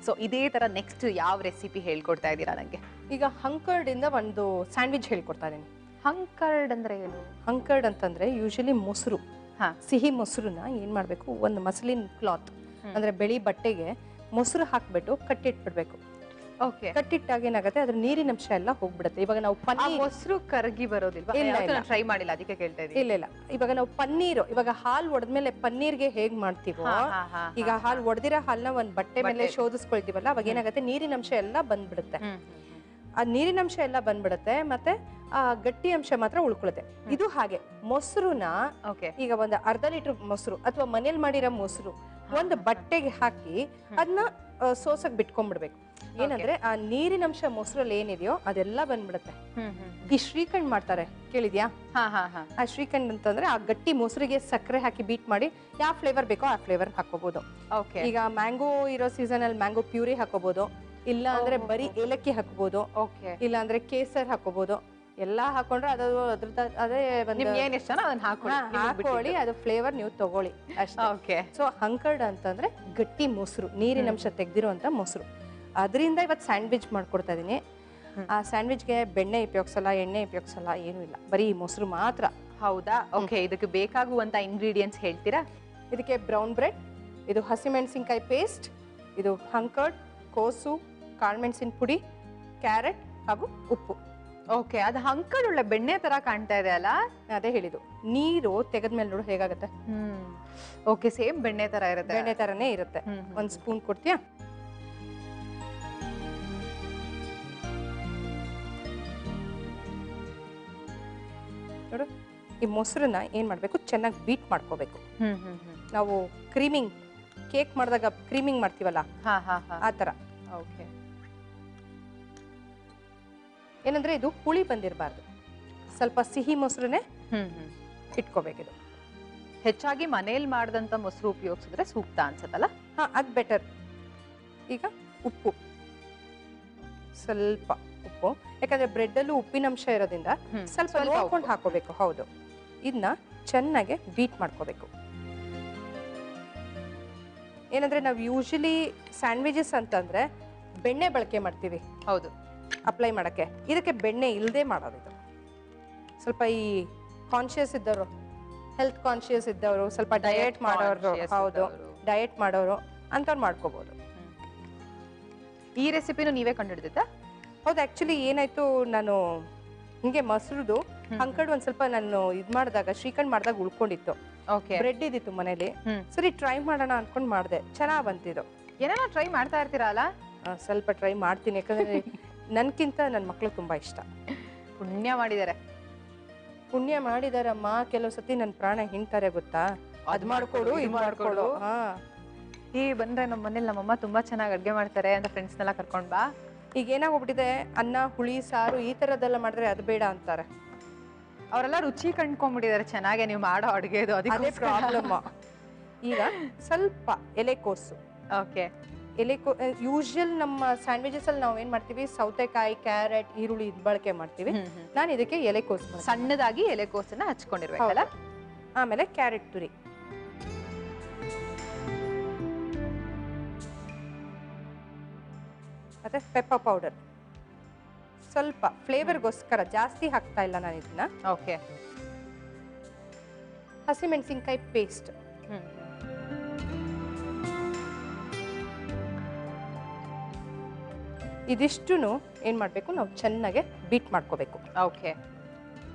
ಸೊ ಇದೇ ತರ ನೆಕ್ಸ್ಟ್ ಯಾವ ರೆಸಿಪಿ ಹೇಳ್ಕೊಡ್ತಾ ಇದ್ದೀರಾ ನಂಗೆ? ಈಗ ಹಂಕರ್ಡ್ ಇಂದ ಒಂದು ಸ್ಯಾಂಡ್ವಿಚ್ ಹೇಳ್ಕೊಡ್ತಾ ಇದೀನಿ. ಹಂಕರ್ಡ್ ಅಂದ್ರೆ ಏನು? ಹಂಕರ್ಡ್ ಅಂತಂದ್ರೆ ಯೂಶಲಿ ಮೊಸರು, ಸಿಹಿ ಮೊಸರನ್ನ ಏನ್ ಮಾಡ್ಬೇಕು, ಒಂದು ಮಸ್ಲಿನ್ ಕ್ಲಾತ್ ಅಂದ್ರೆ ಬಿಳಿ ಬಟ್ಟೆಗೆ ಮೊಸರು ಹಾಕ್ಬಿಟ್ಟು ಕಟ್ಟಿಟ್ಬಿಡ್ಬೇಕು. ಓಕೆ, ಕಟ್ಟಿಟ್ಟಾಗ ಏನಾಗುತ್ತೆ, ಅದ್ರ ನೀರಿನ ಅಂಶ ಎಲ್ಲ ಹೋಗ್ಬಿಡುತ್ತೆ. ಇವಾಗ ನಾವು ಪನ್ನೀರ್, ಮೊಸರು ಕರಗಿ ಬರೋದಿಲ್ವಾ? ಟ್ರೈ ಮಾಡಿಲ್ಲ, ಅದಕ್ಕೆ ಕೇಳ್ತಾ ಇದ್ದೀನಿ. ಇಲ್ಲ, ಇವಾಗ ನಾವು ಪನ್ನೀರು, ಇವಾಗ ಹಾಲು ಒಡೆದ್ಮೇಲೆ ಪನ್ನೀರ್ಗೆ ಹೇಗ್ ಮಾಡ್ತೀವೋ, ಈಗ ಹಾಲು ಒಡೆದಿರೋ ಹಾಲ್ನ ಒಂದ್ ಬಟ್ಟೆ ಮೇಲೆ ಶೋಧಿಸ್ಕೊಳ್ತೀವಲ್ಲ, ಅವಾಗ ಏನಾಗುತ್ತೆ, ನೀರಿನ ಅಂಶ ಎಲ್ಲ ಬಂದ್ಬಿಡುತ್ತೆ. ಆ ನೀರಿನ ಅಂಶ ಎಲ್ಲ ಬಂದ್ಬಿಡುತ್ತೆ, ಮತ್ತೆ ಆ ಗಟ್ಟಿ ಅಂಶ ಮಾತ್ರ ಉಳ್ಕೊಳುತ್ತೆ. ಇದು ಹಾಗೆ ಮೊಸರುನ ಈಗ ಒಂದು ಅರ್ಧ ಲೀಟರ್ ಮೊಸರು ಅಥವಾ ಮನೇಲಿ ಮಾಡಿರೋ ಮೊಸರು ಒಂದು ಬಟ್ಟೆಗೆ ಹಾಕಿ ಅದನ್ನ ಸೋಸಕ್ ಬಿಟ್ಕೊಂಡ್ಬಿಡ್ಬೇಕು. ಏನಂದ್ರೆ ಆ ನೀರಿನ ಅಂಶ ಮೊಸರಲ್ಲಿ ಏನಿದೆಯೋ ಅದೆಲ್ಲ ಬಂದ್ಬಿಡುತ್ತೆ. ಈ ಶ್ರೀಖಂಡ್ ಮಾಡ್ತಾರೆ, ಕೇಳಿದ್ಯಾ? ಆ ಶ್ರೀಖಂಡ್ ಅಂತಂದ್ರೆ ಆ ಗಟ್ಟಿ ಮೊಸರಿಗೆ ಸಕ್ಕರೆ ಹಾಕಿ ಬೀಟ್ ಮಾಡಿ ಯಾವ ಫ್ಲೇವರ್ ಬೇಕೋ ಆ ಫ್ಲೇವರ್ ಹಾಕೋಬಹುದು. ಈಗ ಮ್ಯಾಂಗೋ ಇರೋ ಸೀಸನ್ ಅಲ್ಲಿ ಮ್ಯಾಂಗೋ ಪ್ಯೂರಿ ಹಾಕೋಬಹುದು, ಇಲ್ಲ ಅಂದ್ರೆ ಬರೀ ಏಲಕ್ಕಿ ಹಾಕೋಬಹುದು, ಇಲ್ಲ ಅಂದ್ರೆ ಕೇಸರ್ ಹಾಕೋಬಹುದು. ಎಲ್ಲಾ ಹಾಕೊಂಡ್ರೆ ಅದು ಅದೇ ಹಾಕೊಳ್ಳಿ, ಅದು ಫ್ಲೇವರ್ ನೀವು ತಗೊಳ್ಳಿ ಅಷ್ಟೇ. ಸೊ ಹಂಕರ್ಡ್ ಅಂತಂದ್ರೆ ಗಟ್ಟಿ ಮೊಸರು, ನೀರಿನ ಅಂಶ ತೆಗ್ದಿರುವಂತ ಮೊಸರು, ಅದರಿಂದ ಇವತ್ತು ಸ್ಯಾಂಡ್ವಿಚ್ ಮಾಡ್ಕೊಡ್ತಾ ಇದೀನಿ. ಆ ಸ್ಯಾಂಡ್ವಿಚ್ಗೆ ಬೆಣ್ಣೆ ಉಪಯೋಗಿಸಲ್ಲ, ಎಣ್ಣೆ ಉಪಯೋಗಿಸಲ್ಲ, ಏನು ಇಲ್ಲ, ಬರೀ ಮೊಸರು ಮಾತ್ರ. ಹೌದಾ? ಓಕೆ, ಇದಕ್ಕೆ ಬೇಕಾಗುವಂತ ಇಂಗ್ರೀಡಿಯೆಂಟ್ಸ್ ಹೇಳ್ತೀರಾ? ಇದಕ್ಕೆ ಬ್ರೌನ್ ಬ್ರೆಡ್, ಇದು ಹಸಿಮೆಣಸಿನ್ಕಾಯಿ ಪೇಸ್ಟ್, ಇದು ಹಂಕರ್ಡ್, ಕೋಸು, ಕಾಳುಮೆಣಸಿನ ಪುಡಿ, ಕ್ಯಾರೆಟ್ ಹಾಗೂ ಉಪ್ಪು. ಓಕೆ, ಅದು ಹಂಕರ್ಡ್ ಒಳ್ಳೆ ಬೆಣ್ಣೆ ತರ ಕಾಣ್ತಾ ಇದೆ ಅಲ್ಲ? ಅದೇ ಹೇಳಿದ್ದು, ನೀರು ತೆಗೆದ್ಮೇಲೆ ನೋಡು ಹೇಗಾಗುತ್ತೆ. ಓಕೆ, ಸೇಮ್ ಬೆಣ್ಣೆ ತರ ಇರುತ್ತೆ. ಬೆಣ್ಣೆ ತರನೇ ಇರುತ್ತೆ. ಒಂದ್ ಸ್ಪೂನ್ ಕೊಡ್ತೀಯಾ? ನೋಡು, ಈ ಮೊಸರನ್ನ ಏನ್ ಮಾಡ್ಬೇಕು, ಚೆನ್ನಾಗಿ ಬೀಟ್ ಮಾಡ್ಕೋಬೇಕು. ನಾವು ಕ್ರೀಮಿಂಗ್ ಕೇಕ್ ಮಾಡಿದಾಗ ಕ್ರೀಮಿಂಗ್ ಮಾಡ್ತೀವಲ್ಲ ಆ ತರ. ಓಕೆ, ಏನಂದ್ರೆ ಇದು ಹುಳಿ ಬಂದಿರಬಾರ್ದು, ಸ್ವಲ್ಪ ಸಿಹಿ ಮೊಸರನ್ನೇ ಇಟ್ಕೋಬೇಕಿದು. ಹೆಚ್ಚಾಗಿ ಮನೇಲಿ ಮಾಡಿದಂತ ಮೊಸರು ಉಪಯೋಗಿಸಿದ್ರೆ ಸೂಕ್ತ ಅನ್ಸತ್ತಲ್ಲ? ಅದ್ ಬೆಟರ್. ಈಗ ಉಪ್ಪು, ಸ್ವಲ್ಪ ಉಪ್ಪು, ಯಾಕಂದ್ರೆ ಬ್ರೆಡ್ ಅಲ್ಲೂ ಉಪ್ಪಿನ ಅಂಶ ಇರೋದ್ರಿಂದ ಸ್ವಲ್ಪ ನೋಡ್ಕೊಂಡು ಹಾಕೋಬೇಕು. ಹೌದು, ಇದನ್ನ ಚೆನ್ನಾಗಿ ಬೀಟ್ ಮಾಡ್ಕೋಬೇಕು. ಏನಂದ್ರೆ ನಾವು ಯೂಶಲಿ ಸ್ಯಾಂಡ್ವಿಚಸ್ ಅಂತಂದ್ರೆ ಬೆಣ್ಣೆ ಬಳಕೆ ಮಾಡ್ತೀವಿ. ಹೌದು, ಅಪ್ಲೈ ಮಾಡಕ್ಕೆ. ಇದಕ್ಕೆ ಬೆಣ್ಣೆ ಇಲ್ಲದೆ ಮಾಡೋದು. ಇದು ಸ್ವಲ್ಪ ಈ ಕಾನ್ಶಿಯಸ್ ಇದ್ದವರು, ಹೆಲ್ತ್ ಕಾನ್ಶಿಯಸ್ ಇದ್ದವರು, ಸ್ವಲ್ಪ ಡಯಟ್ ಮಾಡೋರು, ಹೌದು ಡಯಟ್ ಮಾಡೋರು ಅಂತವ್ರು ಮಾಡ್ಕೋಬಹುದು. ಈ ರೆಸಿಪಿನೂ ನೀವೇ ಕಂಡುಹಿಡಿದಿದ್ದಾ? ಹೌದು, ಆಕ್ಚುಲಿ ಏನಾಯ್ತು, ನಾನು ಹಿಂಗೆ ಮೊಸರುದು ಹಂಕರ್ಡ್ ಒಂದ್ ಸ್ವಲ್ಪ ನಾನು ಇದ್ ಮಾಡಿದಾಗ ಶ್ರೀಖಂಡ್ ಮಾಡಿದಾಗ ಉಳ್ಕೊಂಡಿತ್ತು. ಬ್ರೆಡ್ ಇದ್ದಿತ್ತು ಮನೇಲಿ, ಸರಿ ಟ್ರೈ ಮಾಡೋಣ ಅನ್ಕೊಂಡ್ ಮಾಡಿದೆ, ಚೆನ್ನಾಗ್ ಬಂತಿದ್ದು. ಏನೇನೋ ಟ್ರೈ ಮಾಡ್ತಾ ಇರ್ತೀರಲ್ಲ? ಸ್ವಲ್ಪ ಟ್ರೈ ಮಾಡ್ತೀನಿ, ಯಾಕಂದ್ರೆ ನನ್ಕಿಂತ ನನ್ನ ಮಕ್ಳು ತುಂಬಾ ಇಷ್ಟ. ಪುಣ್ಯ ಮಾಡಿದ್ದಾರೆ. ಪುಣ್ಯ ಮಾಡಿದಾರಮ್ಮ. ಕೆಲವು ಸತಿ ನನ್ನ ಪ್ರಾಣ ಹಿಂಡ್ತಾರೆ ಗೊತ್ತಾ, ಅದ್ ಮಾಡ್ಕೊಡು, ಇದ್ ಮಾಡ್ಕೊಡು. ಬಂದ್ರೆ ನಮ್ಮ ಮನೇಲಿ ನಮ್ಮಮ್ಮ ತುಂಬಾ ಚೆನ್ನಾಗಿ ಅಡ್ಗೆ ಮಾಡ್ತಾರೆ ಅಂತ ಫ್ರೆಂಡ್ಸ್ನೆಲ್ಲ ಕರ್ಕೊಂಡ್ ಬಾ. ಈಗ ಏನಾಗೋಗ್ಬಿಟ್ಟಿದೆ, ಅನ್ನ ಹುಳಿ ಸಾರು ಈ ಥರದ್ದೆಲ್ಲ ಮಾಡಿದ್ರೆ ಅದು ಬೇಡ ಅಂತಾರೆ. ಅವರೆಲ್ಲ ರುಚಿ ಕಂಡ್ಕೊಂಡ್ಬಿಟ್ಟಿದ್ದಾರೆ ಚೆನ್ನಾಗೆ ನೀವು ಮಾಡೋ ಅಡುಗೆದು, ಅದೇ ಪ್ರಾಬ್ಲಮ್. ಈಗ ಸ್ವಲ್ಪ ಎಲೆಕೋಸು. ಓಕೆ. ಯೂಶುವಲ್ ನಮ್ಮ ಸ್ಯಾಂಡ್ವಿಚಸ್ ಅಲ್ಲಿ ನಾವು ಏನ್ ಮಾಡ್ತೀವಿ, ಸೌತೆಕಾಯಿ, ಕ್ಯಾರೆಟ್, ಈರುಳ್ಳಿ ಬಳಕೆ ಮಾಡ್ತೀವಿ. ನಾನು ಇದಕ್ಕೆ ಎಲೆಕೋಸು ಸಣ್ಣದಾಗಿ ಎಲೆಕೋಸನ್ನ ಹಚ್ಕೊಂಡಿರ್ಬೇಕಲ್ಲ. ಆಮೇಲೆ ಕ್ಯಾರೆಟ್ ತುರಿ, ಮತ್ತೆ ಪೆಪ್ಪರ್ ಪೌಡರ್ ಸ್ವಲ್ಪ ಫ್ಲೇವರ್ಗೋಸ್ಕರ, ಜಾಸ್ತಿ ಹಾಕ್ತಾ ಇಲ್ಲ ನಾನು ಇದನ್ನ. ಓಕೆ. ಹಸಿಮೆಣಸಿನ್ಕಾಯಿ ಪೇಸ್ಟ್, ಇದಿಷ್ಟು ಏನ್ ಮಾಡ್ಬೇಕು, ನಾವು ಚೆನ್ನಾಗಿ ಬೀಟ್ ಮಾಡ್ಕೋಬೇಕು. ಓಕೆ.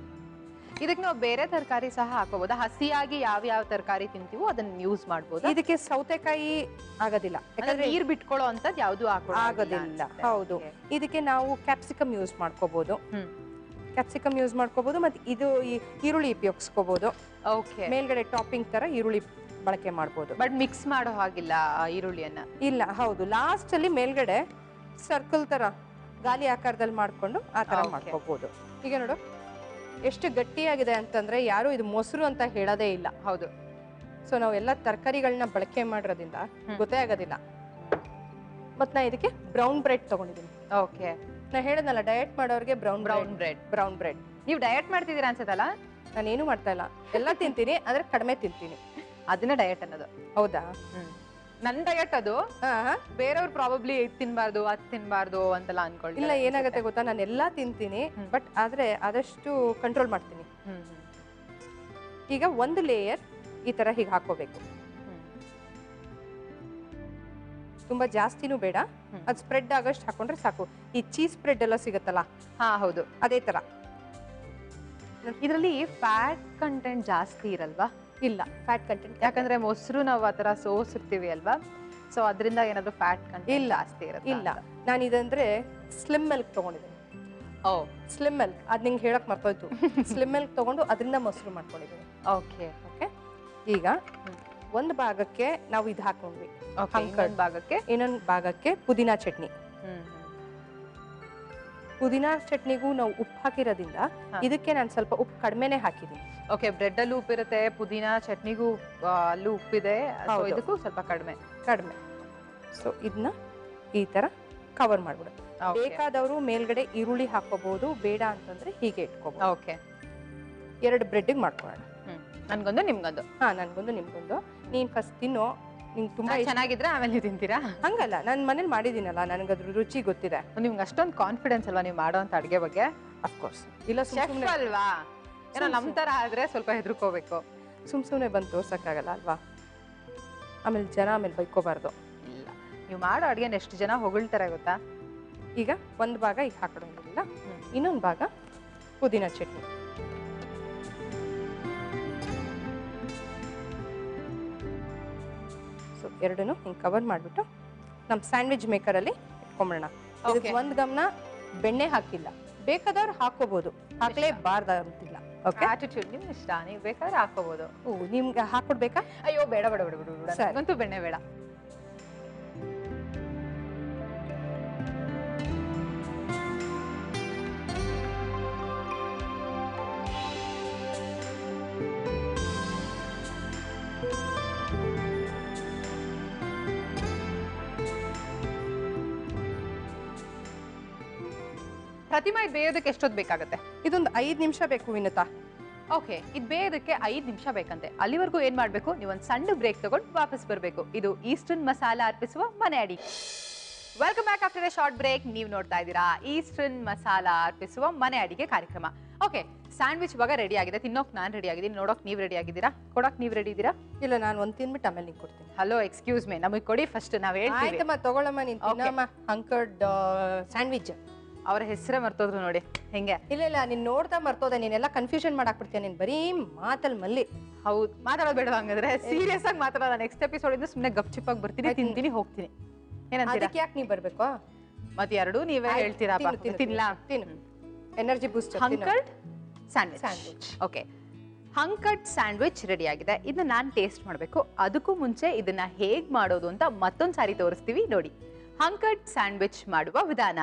ಇದಕ್ಕೆ ನಾವು ಬೇರೆ ತರಕಾರಿ ಸಹ ಹಾಕೋಬಹುದಾ? ಹಸಿಯಾಗಿ ಯಾವ ತರಕಾರಿ ತಿಂತೀವೋ ಅದನ್ನ ಯೂಸ್ ಮಾಡಬಹುದು. ಇದಕ್ಕೆ ಸೌತೆಕಾಯಿ ಆಗೋದಿಲ್ಲ, ಯಾಕಂದ್ರೆ ನೀರ್ ಬಿಟ್ಕೊಳ್ಳೋ ಅಂತದ್ ಯಾವ್ದು ಆಗೋದಿಲ್ಲ. ಹೌದು. ಇದಕ್ಕೆ ನಾವು ಕ್ಯಾಪ್ಸಿಕಮ್ ಯೂಸ್ ಮಾಡ್ಕೋಬಹುದು. ಕ್ಯಾಪ್ಸಿಕಮ್ ಯೂಸ್ ಮಾಡ್ಕೋಬಹುದು. ಮತ್ತೆ ಇದು ಈರುಳ್ಳಿ ಉಪಯೋಗಿಸ್ಕೋಬಹುದು. ಓಕೆ. ಮೇಲ್ಗಡೆ ಟಾಪಿಂಗ್ ತರ ಈರುಳ್ಳಿ ಬಳಕೆ ಮಾಡಬಹುದು. ಬಟ್ ಮಿಕ್ಸ್ ಮಾಡೋ ಹಾಗಿಲ್ಲ ಈರುಳ್ಳಿಯನ್ನ. ಇಲ್ಲ, ಹೌದು. ಲಾಸ್ಟ್ ಅಲ್ಲಿ ಮೇಲ್ಗಡೆ ಸರ್ಕಲ್ ತರ ಗಾಲಿ ಆಕಾರದಲ್ಲಿ ಮಾಡ್ಕೊಂಡು ಆ ತರ ಮಾಡ್ಕೋಬಹುದು. ಈಗ ನೋಡು ಎಷ್ಟು ಗಟ್ಟಿಯಾಗಿದೆ ಅಂತಂದ್ರೆ ಯಾರು ಇದು ಮೊಸರು ಅಂತ ಹೇಳೋದೇ ಇಲ್ಲ. ಹೌದು. ಸೊ ನಾವೆಲ್ಲ ತರಕಾರಿಗಳನ್ನ ಬಳಕೆ ಮಾಡೋದ್ರಿಂದ ಗೊತ್ತೇ ಆಗೋದಿಲ್ಲ. ಮತ್ ನಾ ಇದಕ್ಕೆ ಬ್ರೌನ್ ಬ್ರೆಡ್ ತಗೊಂಡಿದ್ದೀನಿ. ಓಕೆ. ನಾ ಹೇಳದ್ನಲ್ಲ, ಡಯಟ್ ಮಾಡೋರ್ಗೆ ಬ್ರೌನ್ ಬ್ರೆಡ್. ನೀವು ಡಯಟ್ ಮಾಡ್ತಿದ್ದೀರಾ ಅನ್ಸತ್ತಲ್ಲ? ನಾನೇನು ಮಾಡ್ತಾ ಇಲ್ಲ, ಎಲ್ಲ ತಿಂತೀನಿ, ಆದ್ರೆ ಕಡಿಮೆ ತಿಂತೀನಿ. ಅದನ್ನ ಡಯಟ್ ಅನ್ನೋದು. ಹೌದಾ? ನನ್ ಡಯಟ್ ಅದು. ಬೇರೆಯವ್ರು ಪ್ರಾಬಬ್ಲಿ ತಿನ್ಬಾರ್ದು ಅದ್ ತಿನ್ಬಾರ್ದು ಅಂತೆಲ್ಲ ಅನ್ಕೊಳ್ಳಿ. ಇಲ್ಲ, ಏನಾಗುತ್ತೆ ಗೊತ್ತಾ, ನಾನು ಎಲ್ಲಾ ತಿಂತೀನಿ, ಬಟ್ ಆದ್ರೆ ಆದಷ್ಟು ಕಂಟ್ರೋಲ್ ಮಾಡ್ತೀನಿ. ಈಗ ಒಂದು ಲೇಯರ್ ಈ ತರ ಹೀಗೆ ಹಾಕೋಬೇಕು. ತುಂಬಾ ಜಾಸ್ತಿನೂ ಬೇಡ, ಅದು ಸ್ಪ್ರೆಡ್ ಆಗಷ್ಟು ಹಾಕೊಂಡ್ರೆ ಸಾಕು. ಈ ಚೀಸ್ ಸ್ಪ್ರೆಡ್ ಎಲ್ಲ ಸಿಗುತ್ತಲ್ಲ, ಹೌದು, ಅದೇ ತರ. ಇದರಲ್ಲಿ ಫ್ಯಾಟ್ ಕಂಟೆಂಟ್ ಜಾಸ್ತಿ ಇರಲ್ವಾ? ಇಲ್ಲ, ಫ್ಯಾಟ್ ಕಂಟೆಂಟ್, ಯಾಕಂದ್ರೆ ಮೊಸರು ನಾವು ಆತರ ಸೋಸಿರ್ತೀವಿ ಅಲ್ವಾ, ಸೊ ಅದರಿಂದ ಏನಾದ್ರು ಫ್ಯಾಟ್ ಕಂಟೆಂಟ್ ಜಾಸ್ತಿ ಇರುತ್ತೆ? ಇಲ್ಲ, ನಾನು ಇದಂದ್ರೆ ಸ್ಲಿಮ್ ಮಿಲ್ಕ್ ತಗೊಂಡಿದ್ದೀನಿ. ಸ್ಲಿಮ್ ಮಿಲ್ಕ್, ಅದ್ ನಿಂಗೆ ಹೇಳಕ್ ಮರ್ತೋಯ್ತು. ಸ್ಲಿಮ್ ಮಿಲ್ಕ್ ತಗೊಂಡು ಅದರಿಂದ ಮೊಸರು ಮಾಡ್ಕೊಂಡಿದ್ದೀನಿ. ಓಕೆ. ಈಗ ಒಂದು ಭಾಗಕ್ಕೆ ನಾವು ಇದು ಹಾಕೊಂಡ್ವಿ, ಇನ್ನೊಂದು ಭಾಗಕ್ಕೆ ಪುದೀನಾ ಚಟ್ನಿ. ಪುದೀನಾ ಚಟ್ನಿಗೂ ನಾವು ಉಪ್ಪು ಹಾಕಿರೋದ್ರಿಂದ ಇದಕ್ಕೆ ನಾನು ಸ್ವಲ್ಪ ಉಪ್ಪು ಕಡಿಮೆನೆ ಹಾಕಿದ್ದೀನಿ. ಓಕೆ. ಬ್ರೆಡ್ ಅಲ್ಲೂ ಉಪ್ಪಿರುತ್ತೆ, ಪುದೀನಾ ಚಟ್ನಿಗೂ ಅಲ್ಲೂ ಉಪ್ಪಿದೆ, ಇದಕ್ಕೂ ಸ್ವಲ್ಪ ಕಡಿಮೆ. ಸೊ ಇದನ್ನ ಈ ತರ ಕವರ್ ಮಾಡ್ಬಿಡು. ಬೇಕಾದವರು ಮೇಲ್ಗಡೆ ಈರುಳ್ಳಿ ಹಾಕೋಬಹುದು, ಬೇಡ ಅಂತಂದ್ರೆ ಹೀಗೆ ಇಟ್ಕೋಬಹುದು. ಓಕೆ. 2 ಬ್ರೆಡ್ ಮಾಡ್ಕೊಳ್ಳೋಣ. ನನ್ಗೊಂದು ನಿಮ್ಗೊಂದು. ನನ್ಗೊಂದು ನಿಮ್ಗೊಂದು. ನೀನ್ ಫಸ್ಟ್ ತಿನ್ನೋ, ನಿಂಗೆ ತುಂಬಾ ಚೆನ್ನಾಗಿದ್ರೆ ಆಮೇಲೆ ನೀವು ತಿಂತೀರಾ? ಹಂಗಲ್ಲ, ನಾನು ಮನೇಲಿ ಮಾಡಿದೀನಲ್ಲ, ನನಗದ್ರ ರುಚಿ ಗೊತ್ತಿದೆ. ನಿಮ್ಗೆ ಅಷ್ಟೊಂದು ಕಾನ್ಫಿಡೆನ್ಸ್ ಅಲ್ವಾ ನೀವು ಮಾಡೋ ಅಂತ ಅಡ್ಗೆ ಬಗ್ಗೆ? ಅಫ್ಕೋರ್ಸ್. ಇಲ್ಲ, ಅಲ್ವಾ, ಏನೋ ನಮ್ ತರ ಆದ್ರೆ ಸ್ವಲ್ಪ ಹೆದರ್ಕೋಬೇಕು. ಸುಮ್ನೆ ಬಂದು ತೋರ್ಸಕ್ಕಾಗಲ್ಲ ಅಲ್ವಾ, ಆಮೇಲೆ ಜನ ಬೈಕೋಬಾರ್ದು. ಇಲ್ಲ, ನೀವು ಮಾಡೋ ಅಡ್ಗೆ ಎಷ್ಟು ಜನ ಹೊಗಳ್ತಾರೆ ಗೊತ್ತಾ? ಈಗ ಒಂದು ಭಾಗ ಈಗ ಹಾಕೊಳ್ಳೋದಿಲ್ಲ, ಇನ್ನೊಂದು ಭಾಗ ಪುದೀನಾ ಚಟ್ನಿ. ಸೊ ಎರಡನ್ನು ಹಿಂಗೆ ಕವರ್ ಮಾಡಿಬಿಟ್ಟು ನಮ್ಮ ಸ್ಯಾಂಡ್ವಿಚ್ ಮೇಕರಲ್ಲಿ ಇಟ್ಕೊಂಬಿಡೋಣ. ಇದಕ್ಕೆ ಒಂದು ಗಮನ, ಬೆಣ್ಣೆ ಹಾಕಿಲ್ಲ, ಬೇಕಾದವ್ರು ಹಾಕೋಬಹುದು, ಹಾಕ್ಲೇಬಾರ್ದ ಅಂತಿಲ್ಲ. ಆಟಿಟ್ಯೂಡ್ ನಿಮ್ ಇಷ್ಟ, ನೀವು ಬೇಕಾದ್ರೆ ಹಾಕೋಬಹುದು. ನಿಮ್ಗೆ ಹಾಕೊಡ್ಬೇಕಾ? ಅಯ್ಯೋ ಬೇಡ ಬೇಡ ಬೇಡ ಬೇಡ, ನನಗಂತೂ ಬೆಣ್ಣೆ ಬೇಡ. ಪ್ರತಿಮಾ, ಇದು ಬೇಯೋದಕ್ಕೆ ಎಷ್ಟೊತ್ತು ಬೇಕಾಗುತ್ತೆ? ಇದೊಂದು 5 ನಿಮಿಷ ಬೇಕು ವಿನುತಾ. ಓಕೆ. ಇದು ಬೇಯೋದಕ್ಕೆ 5 ನಿಮಿಷ ಬೇಕಂತೆ. ಅಲ್ಲಿವರೆಗೂ ಏನ್ ಮಾಡ್ಬೇಕು, ನೀವು ಒಂದು ಸಣ್ಣ ಬ್ರೇಕ್ ತಗೊಂಡು ವಾಪಸ್ ಬರಬೇಕು. ಇದು ಈಸ್ಟರ್ನ್ ಮಸಾಲಾ ಅರ್ಪಿಸುವ ಮನೆ ಅಡಿಗೆ. Welcome back after a short break. ನೀವು ನೋಡ್ತಾ ಇದ್ದೀರಾ ಈಸ್ಟರ್ನ್ ಮಸಾಲಾ ಅರ್ಪಿಸುವ ಮನೆ ಅಡಿಗೆ ಕಾರ್ಯಕ್ರಮ. ಓಕೆ, ಸ್ಯಾಂಡ್ವಿಚ್ ಇವಾಗ ರೆಡಿ ಆಗಿದೆ. ತಿನ್ನೋಕ್ ನಾನು ರೆಡಿ ಆಗಿದ್ದೀನಿ, ನೋಡೋಕ್ ನೀವು ರೆಡಿ ಆಗಿದ್ದೀರಾ? ಕೊಡೋಕ್ ನೀವು ರೆಡಿ ಇದ್ದೀರಾ? ಇಲ್ಲ, ನಾನು ಒಂದು ತಿನ್ಬಿಟ್ಟು ಆಮೇಲೆ ನಿಂಗೆ ಕೊಡ್ತೀನಿ. ಹಲೋ, ಎಕ್ಸ್ಕ್ಯೂಸ್ ಮೀ, ನಮಗೆ ಕೊಡಿ ಫಸ್ಟ್, ನಾವ್ ಹೇಳ್ತೀವಿ. ಆಯ್ತಮ್ಮ, ತಗೊಳ್ಳಮ್ಮ, ನೀನು ತಿನ್ನಮ್ಮ. ಹಂಕರ್ಡ್ ಸ್ಯಾಂಡ್ವಿಚ್. ಅವರ ಹೆಸರೇ ಮರ್ತೋದ್ರು ನೋಡಿ ಹೆಂಗೆ. ಇಲ್ಲ, ನೀನ್ ನೋಡ್ತಾ ಮರ್ತೋದೆ, ನೀನೆಲ್ಲ ಕನ್ಫ್ಯೂಷನ್ ಮಾಡಾಕ್ಬಿಡ್ತೀಯ. ನೀನ್ ಬರೀ ಮಾತಲ್ ಮಲ್ಲಿ. ಹೌದು, ಮಾತಾಡೋದು ಬೇಡ ಹಂಗಾದ್ರೆ, ಸೀರಿಯಸ್ ಆಗಿ ಮಾತಾಡೋದ. ನೆಕ್ಸ್ಟ್ ಎಪಿಸೋಡ್ ಇಂದ ಸುಮ್ಮನೆ ಗಪ್ಚಿಪ್ಪಾಗಿ ಬರ್ತೀನಿ, ತಿಂತೀನಿ, ಹೋಗ್ತೀನಿ. ಏನಂತೀರಾ? ಅದಕ್ಕೆ ಯಾಕೆ ನೀ ಬರ್ಬೇಕು? ಮತ್ತೆ ಎರಡು ನೀವೇ ಹೇಳ್ತೀರಾ? ತಿನ್ಲಾ? ತಿನ್ನು, energy boost. Hung curd sandwich. Okay, hung curd sandwich ready ಆಗಿದೆ. ಇದನ್ನ ನಾನು ಟೇಸ್ಟ್ ಮಾಡಬೇಕು. ಅದಕ್ಕೂ ಮುಂಚೆ ಇದನ್ನ ಹೇಗ್ ಮಾಡೋದು ಅಂತ ಮತ್ತೊಂದು ಸಾರಿ ತೋರಿಸ್ತೀವಿ ನೋಡಿ. ಹಂಕಟ್ ಸ್ಯಾಂಡ್ವಿಚ್ ಮಾಡುವ ವಿಧಾನ.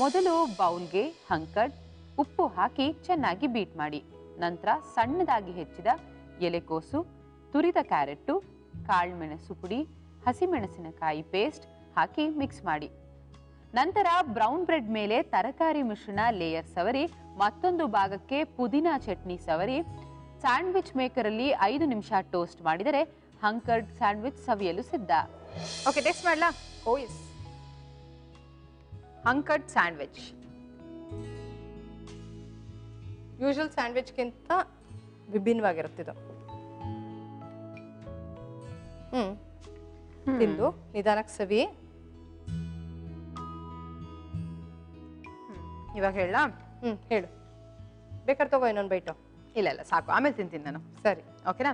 ಮೊದಲು ಬೌಲ್ಗೆ ಹಂಕಟ್, ಉಪ್ಪು ಹಾಕಿ ಚೆನ್ನಾಗಿ ಬೀಟ್ ಮಾಡಿ. ನಂತರ ಸಣ್ಣದಾಗಿ ಹೆಚ್ಚಿದ ಎಲೆಕೋಸು, ತುರಿದ ಕ್ಯಾರೆಟ್ಟು, ಕಾಳುಮೆಣಸು ಪುಡಿ, ಹಸಿಮೆಣಸಿನಕಾಯಿ ಪೇಸ್ಟ್ ಹಾಕಿ ಮಿಕ್ಸ್ ಮಾಡಿ. ನಂತರ ಬ್ರೌನ್ ಬ್ರೆಡ್ ಮೇಲೆ ತರಕಾರಿ ಮಿಶ್ರಣ ಲೇಯರ್ ಸವರಿ, ಮತ್ತೊಂದು ಭಾಗಕ್ಕೆ ಪುದೀನಾ ಚಟ್ನಿ ಸವರಿ, ಸ್ಯಾಂಡ್ವಿಚ್ ಮೇಕರ್ ಅಲ್ಲಿ 5 ನಿಮಿಷ ಟೋಸ್ಟ್ ಮಾಡಿದರೆ ಹಂಕಟ್ ಸ್ಯಾಂಡ್ವಿಚ್ ಸವಿಯಲು ಸಿದ್ಧ. ಓಕೆ, ಟೇಸ್ಟ್ ಮಾಡಲಾ? ಓ ಎಸ್. ಹಂಕಟ್ ಸ್ಯಾಂಡ್ವಿಚ್ ಯೂಶುವಲ್ ಸ್ಯಾಂಡ್ವಿಚ್ಗಿಂತ ವಿಭಿನ್ನವಾಗಿರುತ್ತೆ ಇದು. ತಿಂದು ನಿಧಾನಕ್ಕೆ ಸವಿ. ಇವಾಗ ಹೇಳ? ಹೇಳು. ಬೇಕಾದ್ರೆ ತಗೋ ಇನ್ನೊಂದು ಬೈಟು. ಇಲ್ಲ ಸಾಕು, ಆಮೇಲೆ ತಿಂತೀನಿ ನಾನು. ಸರಿ, ಓಕೆನಾ?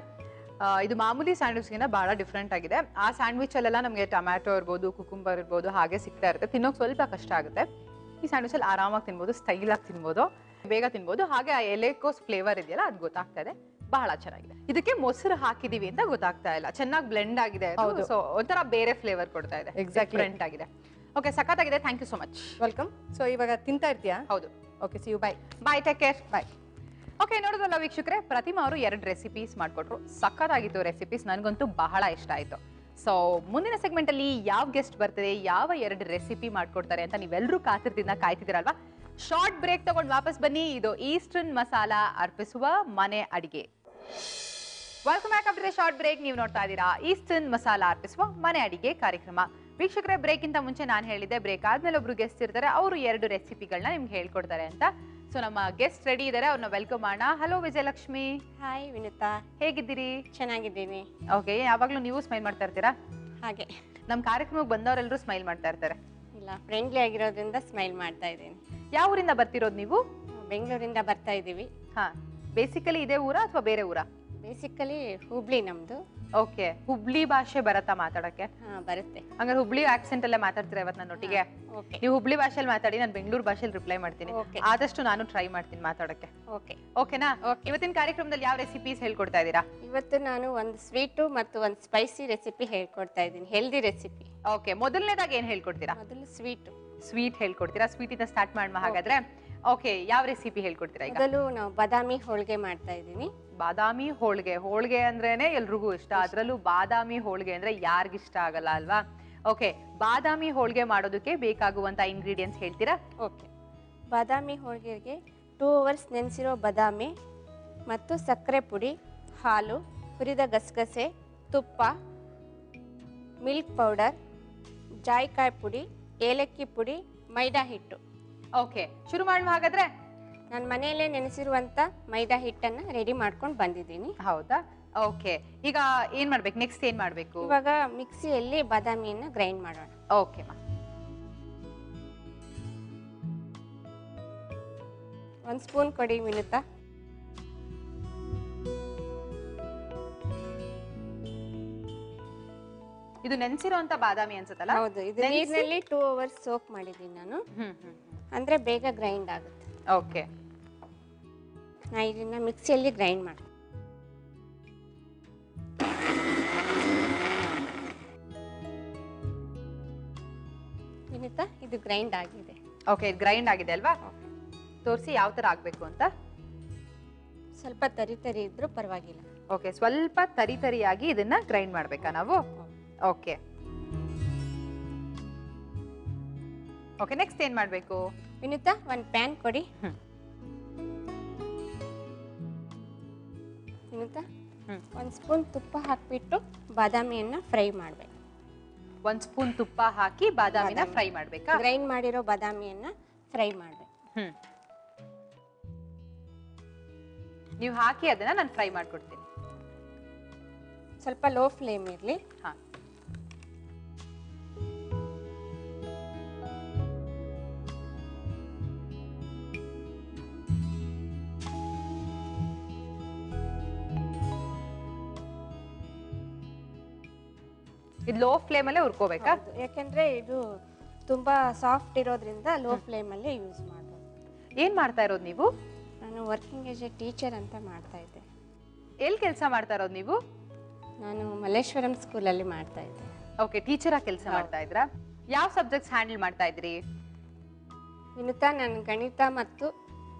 ಇದು ಮಾಮೂಲಿ ಸ್ಯಾಂಡ್ವಿಚ್ಗಿಂತ ಬಹಳ ಡಿಫ್ರೆಂಟ್ ಆಗಿದೆ. ಆ ಸ್ಯಾಂಡ್ವಿಚ್ ಅಲ್ಲೆಲ್ಲ ನಮಗೆ ಟೊಮ್ಯಾಟೊ ಇರ್ಬೋದು, ಕುಕುಂಬರ್ ಇರ್ಬೋದು, ಹಾಗೆ ಸಿಗ್ತಾ ಇರುತ್ತೆ. ತಿನ್ನೋಕೆ ಸ್ವಲ್ಪ ಕಷ್ಟ ಆಗುತ್ತೆ. ಈ ಸ್ಯಾಂಡ್ವಿಚ್ ಅಲ್ಲಿ ಆರಾಮಾಗಿ ತಿನ್ಬೋದು, ಸ್ಟೈಲ್ ಆಗಿ ತಿನ್ಬೋದು, ಬೇಗ ತಿನ್ಬೋದು. ಹಾಗೆ ಆ ಎಲೆಕೋಸ್ ಫ್ಲೇವರ್ ಇದೆಯಲ್ಲ, ಅದು ಗೊತ್ತಾಗ್ತಾ ಇದೆ. ಬಹಳ ಚೆನ್ನಾಗಿದೆ. ಇದಕ್ಕೆ ಮೊಸರು ಹಾಕಿದೀವಿ ಅಂತ ಗೊತ್ತಾಗ್ತಾ ಇಲ್ಲ. ಚೆನ್ನಾಗಿ ಬ್ಲೆಂಡ್ ಆಗಿದೆ. ಸೊ ಒಂಥರ ಬೇರೆ ಫ್ಲೇವರ್ ಕೊಡ್ತಾ ಇದೆ. ಡಿಫ್ರೆಂಟ್ ಆಗಿದೆ. ಓಕೆ, ಸಖತ್ತಾಗಿದೆ. Thank you so much. Welcome. So ಇವಾಗ ತಿಂತಾ ಇರ್ತೀಯಾ? ಹೌದು. Okay, see you. Bye. Bye, take care. Bye. Okay, ನೋಡೋದಲ್ಲ ವೀಕ್ಷಕರೇ, ಪ್ರತಿಮಾ ಅವರು 2 ರೆಸಿಪೀಸ್ ಮಾಡ್ಕೊಟ್ರು. ಸಖತ್ತಾಗಿತ್ತು ರೆಸಿಪೀಸ್, ನನಗಂತೂ ಬಹಳ ಇಷ್ಟ ಆಯ್ತು. ಸೊ ಮುಂದಿನ ಸೆಗ್ಮೆಂಟ್ ಅಲ್ಲಿ ಯಾವ ಗೆಸ್ಟ್ ಬರ್ತದೆ, ಯಾವ 2 ರೆಸಿಪಿ ಮಾಡ್ಕೊಡ್ತಾರೆ ಅಂತ ನೀವೆಲ್ಲರೂ ಕಾಯ್ತಿದ್ದೀರಲ್ವಾ? ಶಾರ್ಟ್ ಬ್ರೇಕ್ ತಗೊಂಡು ವಾಪಸ್ ಬನ್ನಿ. ಇದು ಈಸ್ಟರ್ನ್ ಮಸಾಲಾ ಅರ್ಪಿಸುವ ಮನೆ ಅಡಿಗೆ. Welcome back after short break. ನೀವು ನೋಡ್ತಾ ಇದ್ದೀರಾ ಈಸ್ಟರ್ನ್ ಮಸಾಲಾ ಅರ್ಪಿಸುವ ಮನೆ ಅಡಿಗೆ ಕಾರ್ಯಕ್ರಮ. ವೀಕ್ಷಕರೇ, ಬ್ರೇಕ್ ಇಂತ ಮುಂಚೆ ನಾನು ಹೇಳಿದ್ದೆ, ಬ್ರೇಕ್ ಆದ್ಮೇಲೆ ಒಬ್ರು ಗೆಸ್ಟ್ ಇರ್ತಾರೆ, ಅವರು 2 ರೆಸಿಪಿಗಳನ್ನ ನಿಮ್ಗೆ ಹೇಳ್ಕೊಡ್ತಾರೆ ಅಂತ. ಸೊ ನಮ್ಮ ಗೆಸ್ಟ್ ರೆಡಿ ಇದ್ದಾರೆ, ಅವ್ರನ್ನ ವೆಲ್ಕಮ್ ಮಾಡೋಣ. ಹಲೋ ವಿಜಯಲಕ್ಷ್ಮಿ. ಹಾಯ್ ವಿನುತಾ, ಹೇಗಿದ್ದೀರಿ? ಚೆನ್ನಾಗಿದ್ದೀನಿ. ಓಕೆ, ಯಾವಾಗ್ಲೂ ನೀವು ಸ್ಮೈಲ್ ಮಾಡ್ತಾ ಇರ್ತೀರಾ? ಹಾಗೆ ನಮ್ಮ ಕಾರ್ಯಕ್ರಮಕ್ಕೆ ಬಂದವರೆಲ್ಲರೂ ಸ್ಮೈಲ್ ಮಾಡ್ತಾ ಇರ್ತಾರೆ. ಇಲ್ಲ, ಫ್ರೆಂಡ್ಲಿ ಆಗಿರೋದ್ರಿಂದ ಸ್ಮೈಲ್ ಮಾಡ್ತಾ ಇದ್ದೀನಿ. ಯಾವ ಊರಿಂದ ಬರ್ತಿರೋದು ನೀವು? ಬೆಂಗಳೂರಿಂದ ಬರ್ತಾ ಇದ್ದೀವಿ. ಹಾ, ಬೇಸಿಕಲಿ ಇದೇ ಊರಾ ಅಥವಾ ಬೇರೆ ಊರಾ? ಬೇಸಿಕಲಿ ಹುಬ್ಳಿ ನಮ್ದು. ಓಕೆ, ಹುಬ್ಳಿ ಭಾಷೆ ಬರತ್ತಾ ಮಾತಾಡಕ್ಕೆ? ಬರುತ್ತೆ. ಹಂಗಾರೆ ಹುಬ್ಳಿ ಆಕ್ಸೆಂಟ್ ಅಲ್ಲೇ ಮಾತಾಡ್ತೀರಾ ಇವತ್ತು ನನ್ನೊಟ್ಟಿಗೆ? ಓಕೆ, ನೀವು ಹುಬ್ಳಿ ಭಾಷೆಯಲ್ಲಿ ಮಾತಾಡಿ, ನಾನು ಬೆಂಗಳೂರು ಭಾಷೆಯಲ್ಲಿ ರಿಪ್ಲೈ ಮಾಡ್ತೀನಿ. ಆದಷ್ಟು ನಾನು ಟ್ರೈ ಮಾಡ್ತೀನಿ ಮಾತಾಡಕ್ಕೆ. ಓಕೆ, ಓಕೆನಾ? ಇವತ್ತಿನ ಕಾರ್ಯಕ್ರಮದಲ್ಲಿ ಯಾವ ರೆಸಿಪೀಸ್ ಹೇಳ್ಕೊಡ್ತಾ ಇದ್ದೀರಾ? ಇವತ್ತು ನಾನು ಒಂದು ಸ್ವೀಟು ಮತ್ತು ಒಂದು ಸ್ಪೈಸಿ ರೆಸಿಪಿ ಹೇಳ್ಕೊಡ್ತಾ ಇದ್ದೀನಿ, ಹೆಲ್ದಿ ರೆಸಿಪಿ. ಓಕೆ, ಮೊದಲನೇದಾಗಿ ಏನ್ ಹೇಳ್ಕೊಡ್ತೀರಾ? ಮೊದಲು ಸ್ವೀಟು. ಸ್ವೀಟ್ ಹೇಳ್ಕೊಡ್ತೀರಾ? ಸ್ವೀಟ್ ಇಂದ ಸ್ಟಾರ್ಟ್ ಮಾಡುವ ಹಾಗಾದ್ರೆ. ಓಕೆ, ಯಾವ ರೆಸಿಪಿ ಹೇಳ್ಕೊಡ್ತೀರಾ ಈಗ? ಮೊದಲು ನಾವು ಬಾದಾಮಿ ಹೋಳಿಗೆ ಮಾಡ್ತಾ ಇದ್ದೀನಿ. ಬಾದಾಮಿ ಹೋಳಿಗೆ. ಹೋಳಿಗೆ ಅಂದ್ರೇನೆ ಎಲ್ರಿಗೂ ಇಷ್ಟ, ಅದ್ರಲ್ಲೂ ಬಾದಾಮಿ ಹೋಳಿಗೆ ಅಂದ್ರೆ ಯಾರಿಗಿಷ್ಟ ಆಗಲ್ಲ ಅಲ್ವಾ? ಓಕೆ, ಬಾದಾಮಿ ಹೋಳಿಗೆ ಮಾಡೋದಕ್ಕೆ ಬೇಕಾಗುವಂತ ಇಂಗ್ರೀಡಿಯೆಂಟ್ಸ್ ಹೇಳ್ತೀರಾ? ಓಕೆ, ಬಾದಾಮಿ ಹೋಳಿಗೆಗೆ 2 hours ನೆನೆಸಿರೋ ಬಾದಾಮಿ ಮತ್ತು ಸಕ್ಕರೆ ಪುಡಿ, ಹಾಲು, ಹುರಿದ ಗಸಗಸೆ, ತುಪ್ಪ, ಮಿಲ್ಕ್ ಪೌಡರ್, ಜಾಯಿಕಾಯಿ ಪುಡಿ, ಏಲಕ್ಕಿ ಪುಡಿ, ಮೈದಾ ಹಿಟ್ಟು. ಓಕೆ, ಶುರು ಮಾಡುವ ಹಾಗಾದ್ರೆ. ನಾನು ಮನೆಯಲ್ಲೇ ನೆನೆಸಿರುವಂತ ಮೈದಾ ಹಿಟ್ಟನ್ನ ರೆಡಿ ಮಾಡ್ಕೊಂಡು ಬಂದಿದ್ದೀನಿ. ಹೌದಾ? ಓಕೆ, ಈಗ ಏನ್ ಮಾಡ್ಬೇಕು? ನೆಕ್ಸ್ಟ್ ಏನ್ ಮಾಡ್ಬೇಕು? ಇವಾಗ ಮಿಕ್ಸಿಯಲ್ಲಿ ಬಾದಾಮಿಯನ್ನ ಗ್ರೈಂಡ್ ಮಾಡೋಣ. ಓಕೆ ಮಾ. 1 ಸ್ಪೂನ್ ಕೊಡಿ ವಿನುತಾ. ಇದು ನೆನ್ಸಿರೋಂತ ಬಾದಾಮಿ ಅನ್ಸುತ್ತಲ್ಲ? ಹೌದು, ಇದು ನೀರಿನಲ್ಲಿ 2 hours ಸೋಕ್ ಮಾಡಿದ್ದೀನಿ ನಾನು. ಅಂದ್ರೆ ಬೇಗ ಗ್ರೈಂಡ್ ಆಗುತ್ತೆ. ಓಕೆ, ನಾ ಇದನ್ನ ಮಿಕ್ಸಿಯಲ್ಲಿ ಗ್ರೈಂಡ್ ಮಾಡಿ. ವಿನುತಾ, ಇದು ಗ್ರೈಂಡ್ ಆಗಿದೆ. ಓಕೆ, ಗ್ರೈಂಡ್ ಆಗಿದೆ ಅಲ್ವಾ? ತೋರಿಸಿ ಯಾವ ತರ ಆಗ್ಬೇಕು ಅಂತ. ಸ್ವಲ್ಪ ತರಿ ತರಿ ಇದ್ರೂ ಪರವಾಗಿಲ್ಲ. ಓಕೆ, ಸ್ವಲ್ಪ ತರಿ ತರಿಯಾಗಿ ಇದನ್ನ ಗ್ರೈಂಡ್ ಮಾಡ್ಬೇಕಾ ನಾವು? ಓಕೆ ಓಕೆ, ನೆಕ್ಸ್ಟ್ ಏನ್ ಮಾಡ್ಬೇಕು? ವಿನುತಾ, ಒಂದು ಪ್ಯಾನ್ ಕೊಡಿ. ವಿನುತಾ, 1 ಸ್ಪೂನ್ ತುಪ್ಪ ಹಾಕ್ಬಿಟ್ಟು ಬಾದಾಮಿಯನ್ನ ಫ್ರೈ ಮಾಡ್ಬೇಕು. 1 ಸ್ಪೂನ್ ತುಪ್ಪ ಹಾಕಿ ಬಾದಾಮಿನ ಫ್ರೈ ಮಾಡ್ಬೇಕಾ? ಗ್ರೈಂಡ್ ಮಾಡಿರೋ ಬಾದಾಮಿಯನ್ನ ಫ್ರೈ ಮಾಡ್ಬೇಕು. ನೀವು ಹಾಕಿ ಅದನ್ನ ನಾನು ಫ್ರೈ ಮಾಡ್ಕೊಡ್ತೀನಿ. ಸ್ವಲ್ಪ ಲೋ ಫ್ಲೇಮ್ ಇರಲಿ. ಹಾ, ಇದು ಲೋ ಫ್ಲೇಮ್ ಅಲ್ಲೇ ಹುರ್ಕೋಬೇಕಾ? ಯಾಕಂದ್ರೆ ಇದು ತುಂಬಾ ಸಾಫ್ಟ್ ಇರೋದ್ರಿಂದ ಲೋ ಫ್ಲೇಮ್ ಅಲ್ಲೇ ಯೂಸ್ ಮಾಡ್ಬೋದು. ಏನ್ ಮಾಡ್ತಾ ಇರೋದು ನೀವು? ನಾನು ವರ್ಕಿಂಗ್ ಆಸ್ ಎ ಟೀಚರ್ ಅಂತ ಮಾಡ್ತಾ ಇದ್ದೆ. ಎಲ್ಲಿ ಕೆಲಸ ಮಾಡ್ತಾ ಇರೋದು ನೀವು? ನಾನು ಮಲ್ಲೇಶ್ವರಂ ಸ್ಕೂಲಲ್ಲಿ ಮಾಡ್ತಾ ಇದ್ದೆ. ಓಕೆ, ಟೀಚರ್ ಆಗಿ ಕೆಲಸ ಮಾಡ್ತಾ ಇದ್ರಾ? ಯಾವ ಸಬ್ಜೆಕ್ಟ್ಸ್ ಹ್ಯಾಂಡಲ್ ಮಾಡ್ತಾ ಇದ್ರಿ? ವಿನುತಾ, ನಾನು ಗಣಿತ ಮತ್ತು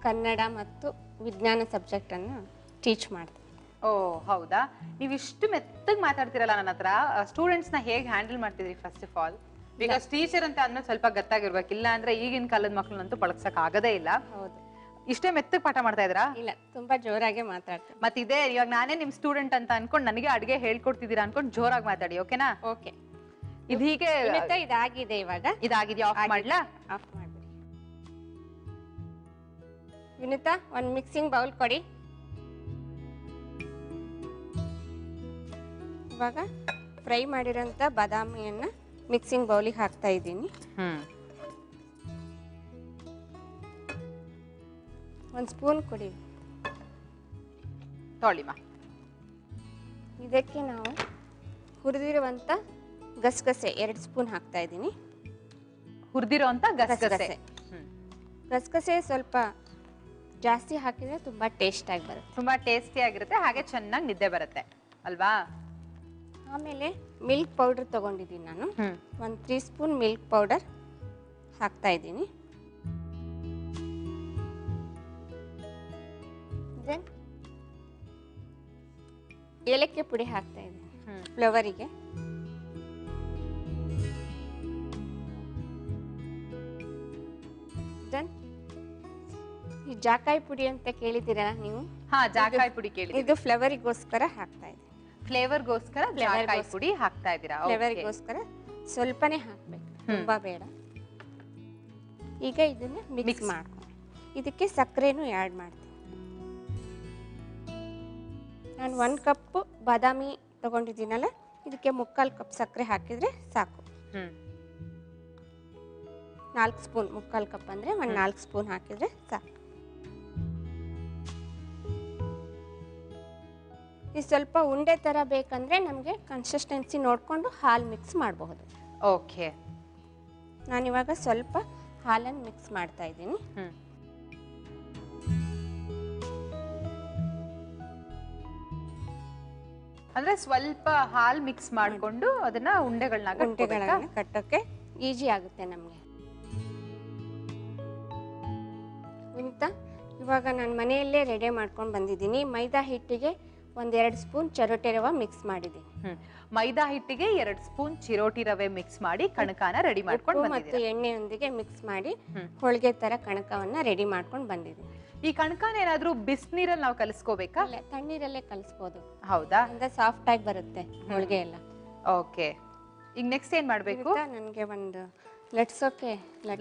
ಕನ್ನಡ ಮತ್ತು ವಿಜ್ಞಾನ ಸಬ್ಜೆಕ್ಟನ್ನು ಟೀಚ್ ಮಾಡ್ತೀನಿ. ಓ ಹೌದಾ, ನೀವು ಇಷ್ಟು ಮೆತ್ತಗೆ ಮಾತಾಡ್ತಿರಲ್ಲ ನನ್ನ ಹತ್ರ. ಸ್ಟೂಡೆಂಟ್ಸ್ನ ಹೇಗೆ ಹ್ಯಾಂಡಲ್ ಮಾಡ್ತಿದ್ರಿ first of all? Because teacher ಅಂತ ಅನ್ನೋದು ಸ್ವಲ್ಪ ಗೊತ್ತಾಗಿರ್ಬೇಕು, ಇಲ್ಲ ಅಂದ್ರೆ ಈಗಿನ ಕಾಲದ ಮಕ್ಕಳನ್ನಂತೂ ಪಳಗ್ಸಕ್ ಆಗದೇ ಇಲ್ಲ. ಹೌದು. ಇಷ್ಟೇ ಮೆತ್ತಗೆ ಪಾಠ ಮಾಡ್ತಾ ಇದ್ರಾ? ಇಲ್ಲ, ತುಂಬಾ ಜೋರಾಗೆ ಮಾತಾಡ್ತೀನಿ. ಮತ್ತಿದೆ ಇವಾಗ ನಾನೇ ನಿಮ್ ಸ್ಟೂಡೆಂಟ್ ಅಂತ ಅನ್ಕೊಂಡು ನನಗೆ ಅಡುಗೆ ಹೇಳ್ಕೊಡ್ತಿದ್ದೀರಾ ಅನ್ಕೊಂಡು ಜೋರಾಗಿ ಮಾತಾಡಿ, ಓಕೆನಾ? ಓಕೆ. ಇದು ಹೀಗೆ ವಿನುತಾ, ಇದಾಗಿದೆ ಇವಾಗ. ಇದಾಗಿದೆಯಾ? ಆಫ್ ಮಾಡ್ಲಾ? ಆಫ್ ಮಾಡ್ಬಿಡಿ. ವಿನುತಾ, ಒಂದು ಮಿಕ್ಸಿಂಗ್ ಬೌಲ್ ಕೊಡಿ. ಇವಾಗ ಫ್ರೈ ಮಾಡಿರೋಂಥ ಬಾದಾಮಿಯನ್ನ ಮಿಕ್ಸಿಂಗ್ ಬೌಲಿಗೆ ಹಾಕ್ತಾ ಇದ್ದೀನಿ. ಒಂದು ಸ್ಪೂನ್ ಕೊಡಿ. ತೊಳಿಮಾ. ಇದಕ್ಕೆ ನಾವು ಹುರಿದಿರುವಂಥ ಗಸಗಸೆ 2 ಸ್ಪೂನ್ ಹಾಕ್ತಾ ಇದ್ದೀನಿ. ಹುರಿದಿರೋ ಅಂತ ಗಸಗಸೆ. ಗಸಗಸೆ ಸ್ವಲ್ಪ ಜಾಸ್ತಿ ಹಾಕಿದ್ರೆ ತುಂಬಾ ಟೇಸ್ಟ್ ಆಗಿ ಬರುತ್ತೆ. ತುಂಬಾ ಟೇಸ್ಟಿ ಆಗಿರುತ್ತೆ, ಹಾಗೆ ಚೆನ್ನಾಗಿ ನಿದ್ದೆ ಬರುತ್ತೆ ಅಲ್ವಾ? ಆಮೇಲೆ ಮಿಲ್ಕ್ ಪೌಡರ್ ತಗೊಂಡಿದ್ದೀನಿ ನಾನು. 1 3 ಸ್ಪೂನ್ ಮಿಲ್ಕ್ ಪೌಡರ್ ಹಾಕ್ತಾ ಇದ್ದೀನಿ. ದೆನ್ ಏಲಕ್ಕಿ ಪುಡಿ ಹಾಕ್ತಾ ಇದ್ದೀನಿ ಫ್ಲೇವರಿಗೆ. ದೆನ್ ಈ ಜಾಕಾಯಿ ಪುಡಿ ಅಂತ ಕೇಳಿದ್ದೀರಾ ನೀವು? ಹಾ, ಜಾಕಾಯಿ ಪುಡಿ ಕೇಳಿ. ಇದು ಫ್ಲೇವರಿಗೋಸ್ಕರ ಹಾಕ್ತಾ ಇದ್ದೀನಿ. ಫ್ಲೇವರ್ಗೋಸ್ಕರ ಜಾಕಾಯಿ ಪುಡಿ ಹಾಕ್ತಾ ಇದ್ದೀರಾ? ಫ್ಲೇವರ್ಗೋಸ್ಕರ ಸ್ವಲ್ಪನೇ ಹಾಕ್ಬೇಕು, ತುಂಬಾ ಬೇಡ. ಈಗ ಇದನ್ನ ಮಿಕ್ಸ್ ಮಾಡ್ಕೊಂಡು ಇದಕ್ಕೆ ಸಕ್ಕರೆನೂ ಆ್ಯಡ್ ಮಾಡ್ತೀನಿ. ನಾನು 1 ಕಪ್ ಬಾದಾಮಿ ತಗೊಂಡಿದ್ದೀನಲ್ಲ, ಇದಕ್ಕೆ 3/4 ಕಪ್ ಸಕ್ಕರೆ ಹಾಕಿದ್ರೆ ಸಾಕು. 4 ಸ್ಪೂನ್, 3/4 ಕಪ್ ಅಂದ್ರೆ 4 ಸ್ಪೂನ್ ಹಾಕಿದ್ರೆ ಸಾಕು. ಇದು ಸ್ವಲ್ಪ ಉಂಡೆ ತರ ಬೇಕಂದ್ರೆ ನಮಗೆ ಕನ್ಸಿಸ್ಟೆನ್ಸಿ ನೋಡ್ಕೊಂಡು ಹಾಲು ಮಿಕ್ಸ್ ಮಾಡಬಹುದು. ಓಕೆ, ನಾನಿವಾಗ ಸ್ವಲ್ಪ ಹಾಲನ್ನು ಮಿಕ್ಸ್ ಮಾಡ್ತಾ ಇದ್ದೀನಿ. ಅಂದ್ರೆ ಸ್ವಲ್ಪ ಹಾಲು ಮಿಕ್ಸ್ ಮಾಡಿಕೊಂಡು ಅದನ್ನ ಉಂಡೆಗಳನ್ನ ಕಟ್ಟೋಕೆ ಈಜಿ ಆಗುತ್ತೆ ನಮಗೆ. ವಿನುತಾ, ಇವಾಗ ನಾನು ಮನೆಯಲ್ಲೇ ರೆಡಿ ಮಾಡ್ಕೊಂಡು ಬಂದಿದ್ದೀನಿ. ಮೈದಾ ಹಿಟ್ಟಿಗೆ 1-2 ಸ್ಪೂನ್ ಚಿರೋಟಿ ರವೆ ಮಿಕ್ಸ್ ಮಾಡಿದ್ದೀನಿ. ಮೈದಾ ಹಿಟ್ಟಿಗೆ 2 ಸ್ಪೂನ್ ಚಿರೋಟಿ ರವೆ ಮಿಕ್ಸ್ ಮಾಡಿ ಕಣಕನ ರೆಡಿ ಮಾಡ್ಕೊಂಡು ಬಂದಿದ್ದೀರಾ? ಮತ್ತು ಎಣ್ಣೆಯೊಂದಿಗೆ ಮಿಕ್ಸ್ ಮಾಡಿ ಹೋಳಿಗೆ ತರ ಕಣಕವನ್ನ ರೆಡಿ ಮಾಡ್ಕೊಂಡು ಬಂದಿದ್ದೀನಿ. ಈ ಕಣಕನ ಏನಾದ್ರೂ ಬಿಸಿನೀರಲ್ಲಿ ನಾವು ಕಲಿಸ್ಕೋಬೇಕಾ? ಇಲ್ಲ, ತಣ್ಣೀರಲ್ಲೇ ಕಲಿಸ್ಬೋದು. ಹೌದಾ? ಅಂದ್ರೆ ಸಾಫ್ಟ್ ಆಗಿ ಬರುತ್ತೆ ಹೋಳಿಗೆ ಎಲ್ಲ. ಓಕೆ, ಈಗ ನೆಕ್ಸ್ಟ್ ಏನ್ ಮಾಡ್ಬೇಕು? ನನಗೆ ಒಂದು ಲಟ್ಸೋಕೆ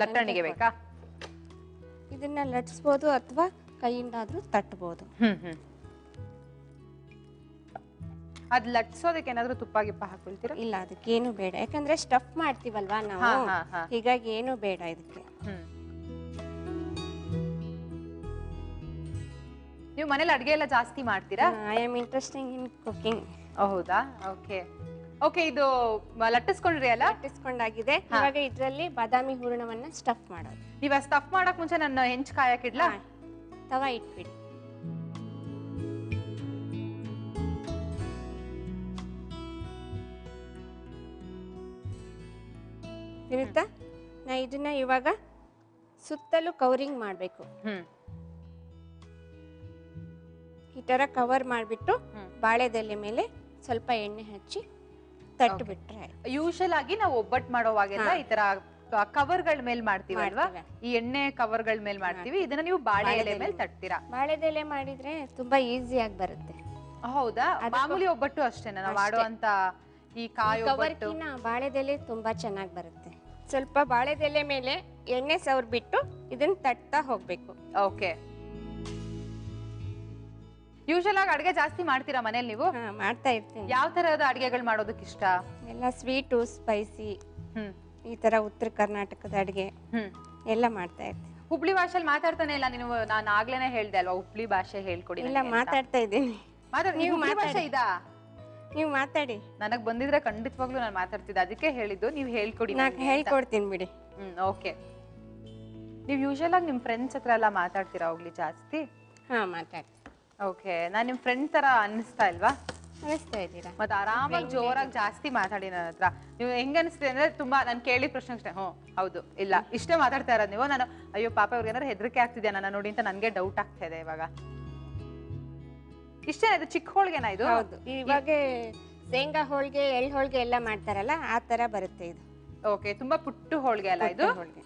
ಲಟ್ಟಣಿಗೆ ಬೇಕಾ? ಇದನ್ನ ಲಟ್ಸ್ಬೋದು ಅಥವಾ ಕೈಯಿಂದಾದ್ರೂ ತಟ್ಟಬಹುದು. ಅದ್ ಲಟ್ಸೋದಕ್ಕೆ ಏನಾದ್ರೂ ತುಪ್ಪ ಗಿಪ್ಪ ಹಾಕೊಳ್ತೀರಾ? ಇಲ್ಲ, ಅದಕ್ಕೇನು ಬೇಡ, ಯಾಕಂದ್ರೆ ಸ್ಟಫ್ ಮಾಡ್ತೀವಲ್ವಾ ನಾವು, ಹೀಗಾಗಿ ಏನು ಬೇಡ ಇದಕ್ಕೆ. ನೀವು ಮನೇಲಿ ಅಡ್ಗೆ ಎಲ್ಲ ಜಾಸ್ತಿ ಮಾಡ್ತೀರಾ? I am interesting in cooking. ಹೌದಾ? ಓಕೆ ಓಕೆ, ಇದು ಲಟ್ಟಿಸ್ಕೊಂಡ್ರಿ ಅಲ್ಲ? ಲಟ್ಟಿಸ್ಕೊಂಡಾಗಿದೆ. ಇವಾಗ ಇದರಲ್ಲಿ ಬಾದಾಮಿ ಹೂರಣವನ್ನ ಸ್ಟಫ್ ಮಾಡೋದು. ನೀವ ಸ್ಟಫ್ ಮಾಡಕ್ ಮುಂಚೆ ನನ್ನ ಹೆಂಚ್ ಕಾಯಕ್ಕಿಡ್ಲಾ? ತವಾ ಇಟ್ಬಿಡಿ. ವಿನುತಾ, ನಾ ಇದನ್ನ ಇವಾಗ ಸುತ್ತಲೂ ಕವರಿಂಗ್ ಮಾಡಬೇಕು. ಈ ತರ ಕವರ್ ಮಾಡಿಬಿಟ್ಟು ಬಾಳೆದೆಲೆ ಮೇಲೆ ಸ್ವಲ್ಪ ಎಣ್ಣೆ ಹಚ್ಚಿ ತಟ್ಟು ಬಿಟ್ರೆ. ಯೂಶಲ್ ಆಗಿ ನಾವು ಒಬ್ಬಟ್ಟು ಮಾಡೋವಾಗೆಲ್ಲ ಈ ತರ ಕವರ್ಗಳ ಮೇಲೆ ಮಾಡ್ತೀವಲ್ವಾ? ಈ ಎಣ್ಣೆ ಕವರ್ಗಳ ಮೇಲೆ ಮಾಡ್ತೀವಿ, ಇದನ್ನ ನೀವು ಬಾಳೆ ಎಲೆ ಮೇಲೆ ತಟ್ತೀರಾ? ಬಾಳೆದೆಲೆ ಮಾಡಿದ್ರೆ ತುಂಬಾ ಈಸಿ ಆಗಿ ಬರುತ್ತೆ. ಹೌದಾ? ಮಾಮೂಲಿ ಒಬ್ಬಟ್ಟು ಅಷ್ಟೇನಾ ನಾವು ಮಾಡುವಂತ ಈ ಕಾಯಿ ಒಬ್ಬಟ್ಟು? ಬಾಳೆದೆಲೆ ತುಂಬಾ ಚೆನ್ನಾಗಿ ಬರುತ್ತೆ. ಸ್ವಲ್ಪ ಬಾಳೆದೆಲೆ ಮೇಲೆ ಎಣ್ಣೆ ಸವರ್ ಬಿಟ್ಟು ಇದನ್ನ ತಟ್ತಾ ಹೋಗ್ಬೇಕು. ಓಕೆ, ಯೂಶಲ್ ಆಗಿ ಅಡ್ಗೆ ಜಾಸ್ತಿ ಮಾಡ್ತೀರಾ ಮನೇಲಿ ನೀವು? ಮಾಡ್ತಾ ಇರ್ತೀನಿ. ಯಾವ ತರಹದ ಅಡ್ಗೆಗಳು ಮಾಡೋದಕ್ಕೆ ಇಷ್ಟ? ಎಲ್ಲ ಸ್ವೀಟು, ಸ್ಪೈಸಿ, ಈ ತರ ಉತ್ತರ ಕರ್ನಾಟಕದ ಅಡ್ಗೆ ಎಲ್ಲ ಮಾಡ್ತಾ ಇರ್ತೀನಿ. ಹುಬ್ಳಿ ಭಾಷೆಯಲ್ಲಿ ಮಾತಾಡ್ತಾನೆ ಇಲ್ಲ ನೀನು? ನಾನು ಆಗ್ಲೇನೆ ಹೇಳ್ದೆ ಅಲ್ವಾ ಹುಬ್ಳಿ ಭಾಷೆ ಹೇಳ್ಕೊಡಿ. ಇಲ್ಲ, ಮಾತಾಡ್ತಾ ಇದ್ದೀನಿ. ನೀವು ಭಾಷೆ ಇದಾ? ನೀವು ಮಾತಾಡಿ. ನನಗ್ ಬಂದಿದ್ರೆ ಖಂಡಿತವಾಗ್ಲೂ ನಾನು ಮಾತಾಡ್ತಿದ್ದೆ, ಅದಕ್ಕೆ ಹೇಳಿದ್ದು ನೀವು ಹೇಳ್ಕೊಡಿ. ನಾನು ಹೇಳ್ಕೊಡ್ತೀನಿ ಬಿಡಿ. ಓಕೆ. ನೀವು ಯೂಶಲ್ ಆಗಿ ನಿಮ್ ಫ್ರೆಂಡ್ಸ್ ಹತ್ರ ಎಲ್ಲ ಮಾತಾಡ್ತೀರಾ ಹೋಗ್ಲಿ ಜಾಸ್ತಿ? ಹಾ, ಮಾತಾಡ್ತೀನಿ. ಓಕೆ ನಾನು ನಿಮ್ ಫ್ರೆಂಡ್ ತರ ಅನಿಸ್ತಾ ಇಲ್ವಾ? ಅನಿಸ್ತಾ ಇದ್ದೀರಾ? ಮತ್ತೆ ಆರಾಮಾಗಿ ಜೋರಾಗಿ ಜಾಸ್ತಿ ಮಾತಾಡಿ ನನ್ನ ಹತ್ರ. ನೀವು ಹೆಂಗ ಅನಿಸ್ತೀರಿ ಅಂದ್ರೆ ತುಂಬಾ ನಾನು ಕೇಳಿದ ಪ್ರಶ್ನೆ ಅಷ್ಟೇ ಹೌದು ಇಲ್ಲ ಇಷ್ಟೇ ಮಾತಾಡ್ತಾ ಇರೋದು ನೀವು. ನಾನು ಅಯ್ಯೋ ಪಾಪ ಇವ್ರಿಗೆ ಏನಾದ್ರು ಹೆದರಿಕೆ ಆಗ್ತಿದ್ಯಾ ನನ್ನ ನೋಡಿ ಅಂತ ನನ್ಗೆ ಡೌಟ್ ಆಗ್ತಾ ಇದೆ ಇವಾಗ. ಇಷ್ಟೇ ಇದು ಚಿಕ್ಕ ಹೋಳಿಗೆನಾ ಇದು? ಹೌದು, ಇವಾಗ ಶೇಂಗಾ ಹೋಳಿಗೆ ಎಳ್ಳು ಹೋಳಿಗೆ ಎಲ್ಲ ಮಾಡ್ತಾರಲ್ಲ ಆ ತರ ಬರುತ್ತೆ ಇದು. ಓಕೆ, ತುಂಬಾ ಪುಟ್ಟು ಹೋಳಿಗೆ ಅಲ್ಲ ಇದು? ಹೋಳಿಗೆ.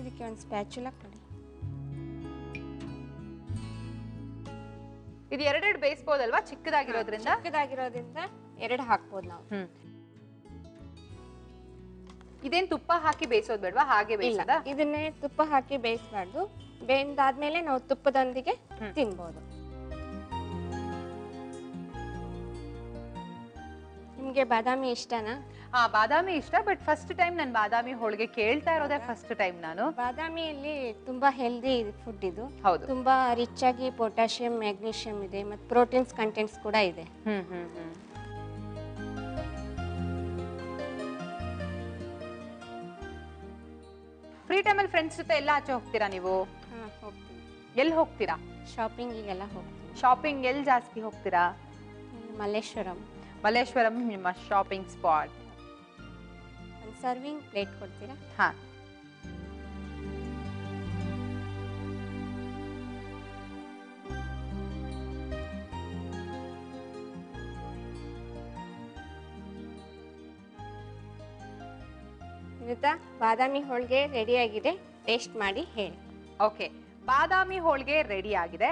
ಇದಕ್ಕೆ ಒಂದು ಸ್ಪ್ಯಾಚುಲಾ ಕೊಡಿ. ಇದು ಎರಡೆರಡು ಬೇಯಿಸಬಹುದಲ್ವಾ ಚಿಕ್ಕದಾಗಿರೋದ್ರಿಂದ? ಚಿಕ್ಕದಾಗಿರೋದ್ರಿಂದ ಎರಡು ಹಾಕ್ಬೋದು ನಾವು. ಇದೇನ್ ತುಪ್ಪ ಹಾಕಿ ಬೇಯಿಸೋದು ಬೇಡವಾ? ಹಾಗೆ ಬೇಯಿಸೋದಾ? ಇದನ್ನೇ ತುಪ್ಪ ಹಾಕಿ ಬೇಯಿಸಬಾರ್ದು. ಬೇಯಿಂದಾದ್ಮೇಲೆ ನಾವು ತುಪ್ಪದೊಂದಿಗೆ ತಿನ್ಬೋದು. ನಿಮ್ಗೆ ಬಾದಾಮಿ ಇಷ್ಟನಾ? ಹಾ, ಬಾದಾಮಿ ಇಷ್ಟ. ಬಟ್ ಫಸ್ಟ್ ಟೈಮ್ ನಾನು ಬಾದಾಮಿ ಹೋಳಿಗೆ ಕೇಳ್ತಾ ಇರೋದೇ ಫಸ್ಟ್ ಟೈಮ್ ನಾನು. ಬಾದಾಮಿಯಲ್ಲಿ ತುಂಬಾ ಹೆಲ್ದಿ ಫುಡ್ ಇದು. ಹೌದು, ತುಂಬಾ ರಿಚ್ ಆಗಿ ಪೊಟ್ಯಾಷಿಯಂ, ಮ್ಯಾಗ್ನೀಷಿಯಂ ಇದೆ ಮತ್ತೆ ಪ್ರೋಟೀನ್ಸ್ ಕಂಟೆಂಟ್ಸ್ ಕೂಡ ಇದೆ. ಫ್ರೀ ಟೈಮಲ್ಲಿ ಫ್ರೆಂಡ್ಸ್ ಜೊತೆ ಎಲ್ಲ ಆಚೆ ಹೋಗ್ತೀರಾ ನೀವು? ಹೋಗ್ತೀನಿ. ಎಲ್ಲಿ ಹೋಗ್ತೀರಾ? ಶಾಪಿಂಗಿಗೆಲ್ಲ ಹೋಗ್ತೀನಿ. ಶಾಪಿಂಗ್ ಎಲ್ಲಿ ಜಾಸ್ತಿ ಹೋಗ್ತೀರಾ? ಮಲ್ಲೇಶ್ವರಂ. ಮಲ್ಲೇಶ್ವರಂ ನಿಮ್ಮ ಶಾಪಿಂಗ್ ಸ್ಪಾಟ್. ಒಂದು ಸರ್ವಿಂಗ್ ಪ್ಲೇಟ್ ಕೊಡ್ತೀರಾ? ಹಾ, ಇರುತ್ತಾ? ಬಾದಾಮಿ ಹೋಳಿಗೆ ರೆಡಿ ಆಗಿದೆ, ಟೇಸ್ಟ್ ಮಾಡಿ ಹೇಳಿ. ಓಕೆ, ಬಾದಾಮಿ ಹೋಳಿಗೆ ರೆಡಿ ಆಗಿದೆ.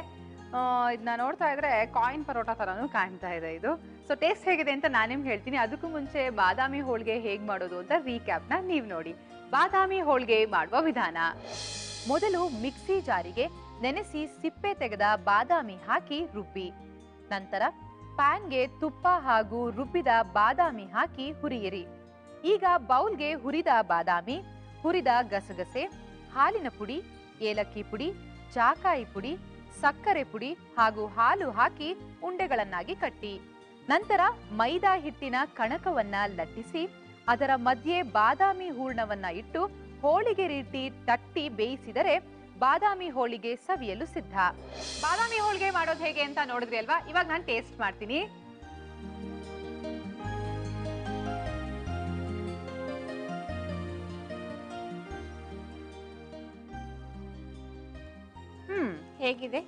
ಇದನ್ನ ನೋಡ್ತಾ ಇದ್ರೆ ಕಾಯಿನ್ ಪರೋಟ ತರಾನು ಕಾಣ್ತಾ ಇದೆ ಇದು. ಸೊ ಟೇಸ್ಟ್ ಹೇಗಿದೆ ಅಂತ ನಾನು ನಿಮ್ಗೆ ಹೇಳ್ತೀನಿ. ಅದಕ್ಕೂ ಮುಂಚೆ ಬಾದಾಮಿ ಹೋಳಿಗೆ ಹೇಗ್ ಮಾಡೋದು ಅಂತ ರೀಕ್ಯಾಪ್ನ ನೀವು ನೋಡಿ. ಬಾದಾಮಿ ಹೋಳಿಗೆ ಮಾಡುವ ವಿಧಾನ: ಮೊದಲು ಮಿಕ್ಸಿ ಜಾರಿಗೆ ನೆನೆಸಿ ಸಿಪ್ಪೆ ತೆಗೆದ ಬಾದಾಮಿ ಹಾಕಿ ರುಬ್ಬಿ, ನಂತರ ಪ್ಯಾನ್ಗೆ ತುಪ್ಪ ಹಾಗೂ ರುಬ್ಬಿದ ಬಾದಾಮಿ ಹಾಕಿ ಹುರಿಯಿರಿ. ಈಗ ಬೌಲ್ಗೆ ಹುರಿದ ಬಾದಾಮಿ, ಹುರಿದ ಗಸಗಸೆ, ಹಾಲಿನ ಪುಡಿ, ಏಲಕ್ಕಿ ಪುಡಿ, ಜಾಕಾಯಿ ಪುಡಿ, ಸಕ್ಕರೆ ಪುಡಿ ಹಾಗೂ ಹಾಲು ಹಾಕಿ ಉಂಡೆಗಳನ್ನಾಗಿ ಕಟ್ಟಿ, ನಂತರ ಮೈದಾ ಹಿಟ್ಟಿನ ಕಣಕವನ್ನ ಲಟ್ಟಿಸಿ ಅದರ ಮಧ್ಯೆ ಬಾದಾಮಿ ಹೂರ್ಣವನ್ನ ಇಟ್ಟು ಹೋಳಿಗೆ ರೀತಿ ತಟ್ಟಿ ಬೇಯಿಸಿದರೆ ಬಾದಾಮಿ ಹೋಳಿಗೆ ಸವಿಯಲು ಸಿದ್ಧ. ಬಾದಾಮಿ ಹೋಳಿಗೆ ಮಾಡೋದು ಹೇಗೆ ಅಂತ ನೋಡಿದ್ರಿ ಅಲ್ವಾ? ಇವಾಗ ನಾನು ಟೇಸ್ಟ್ ಮಾಡ್ತೀನಿ. ಹೇಗಿದೆ?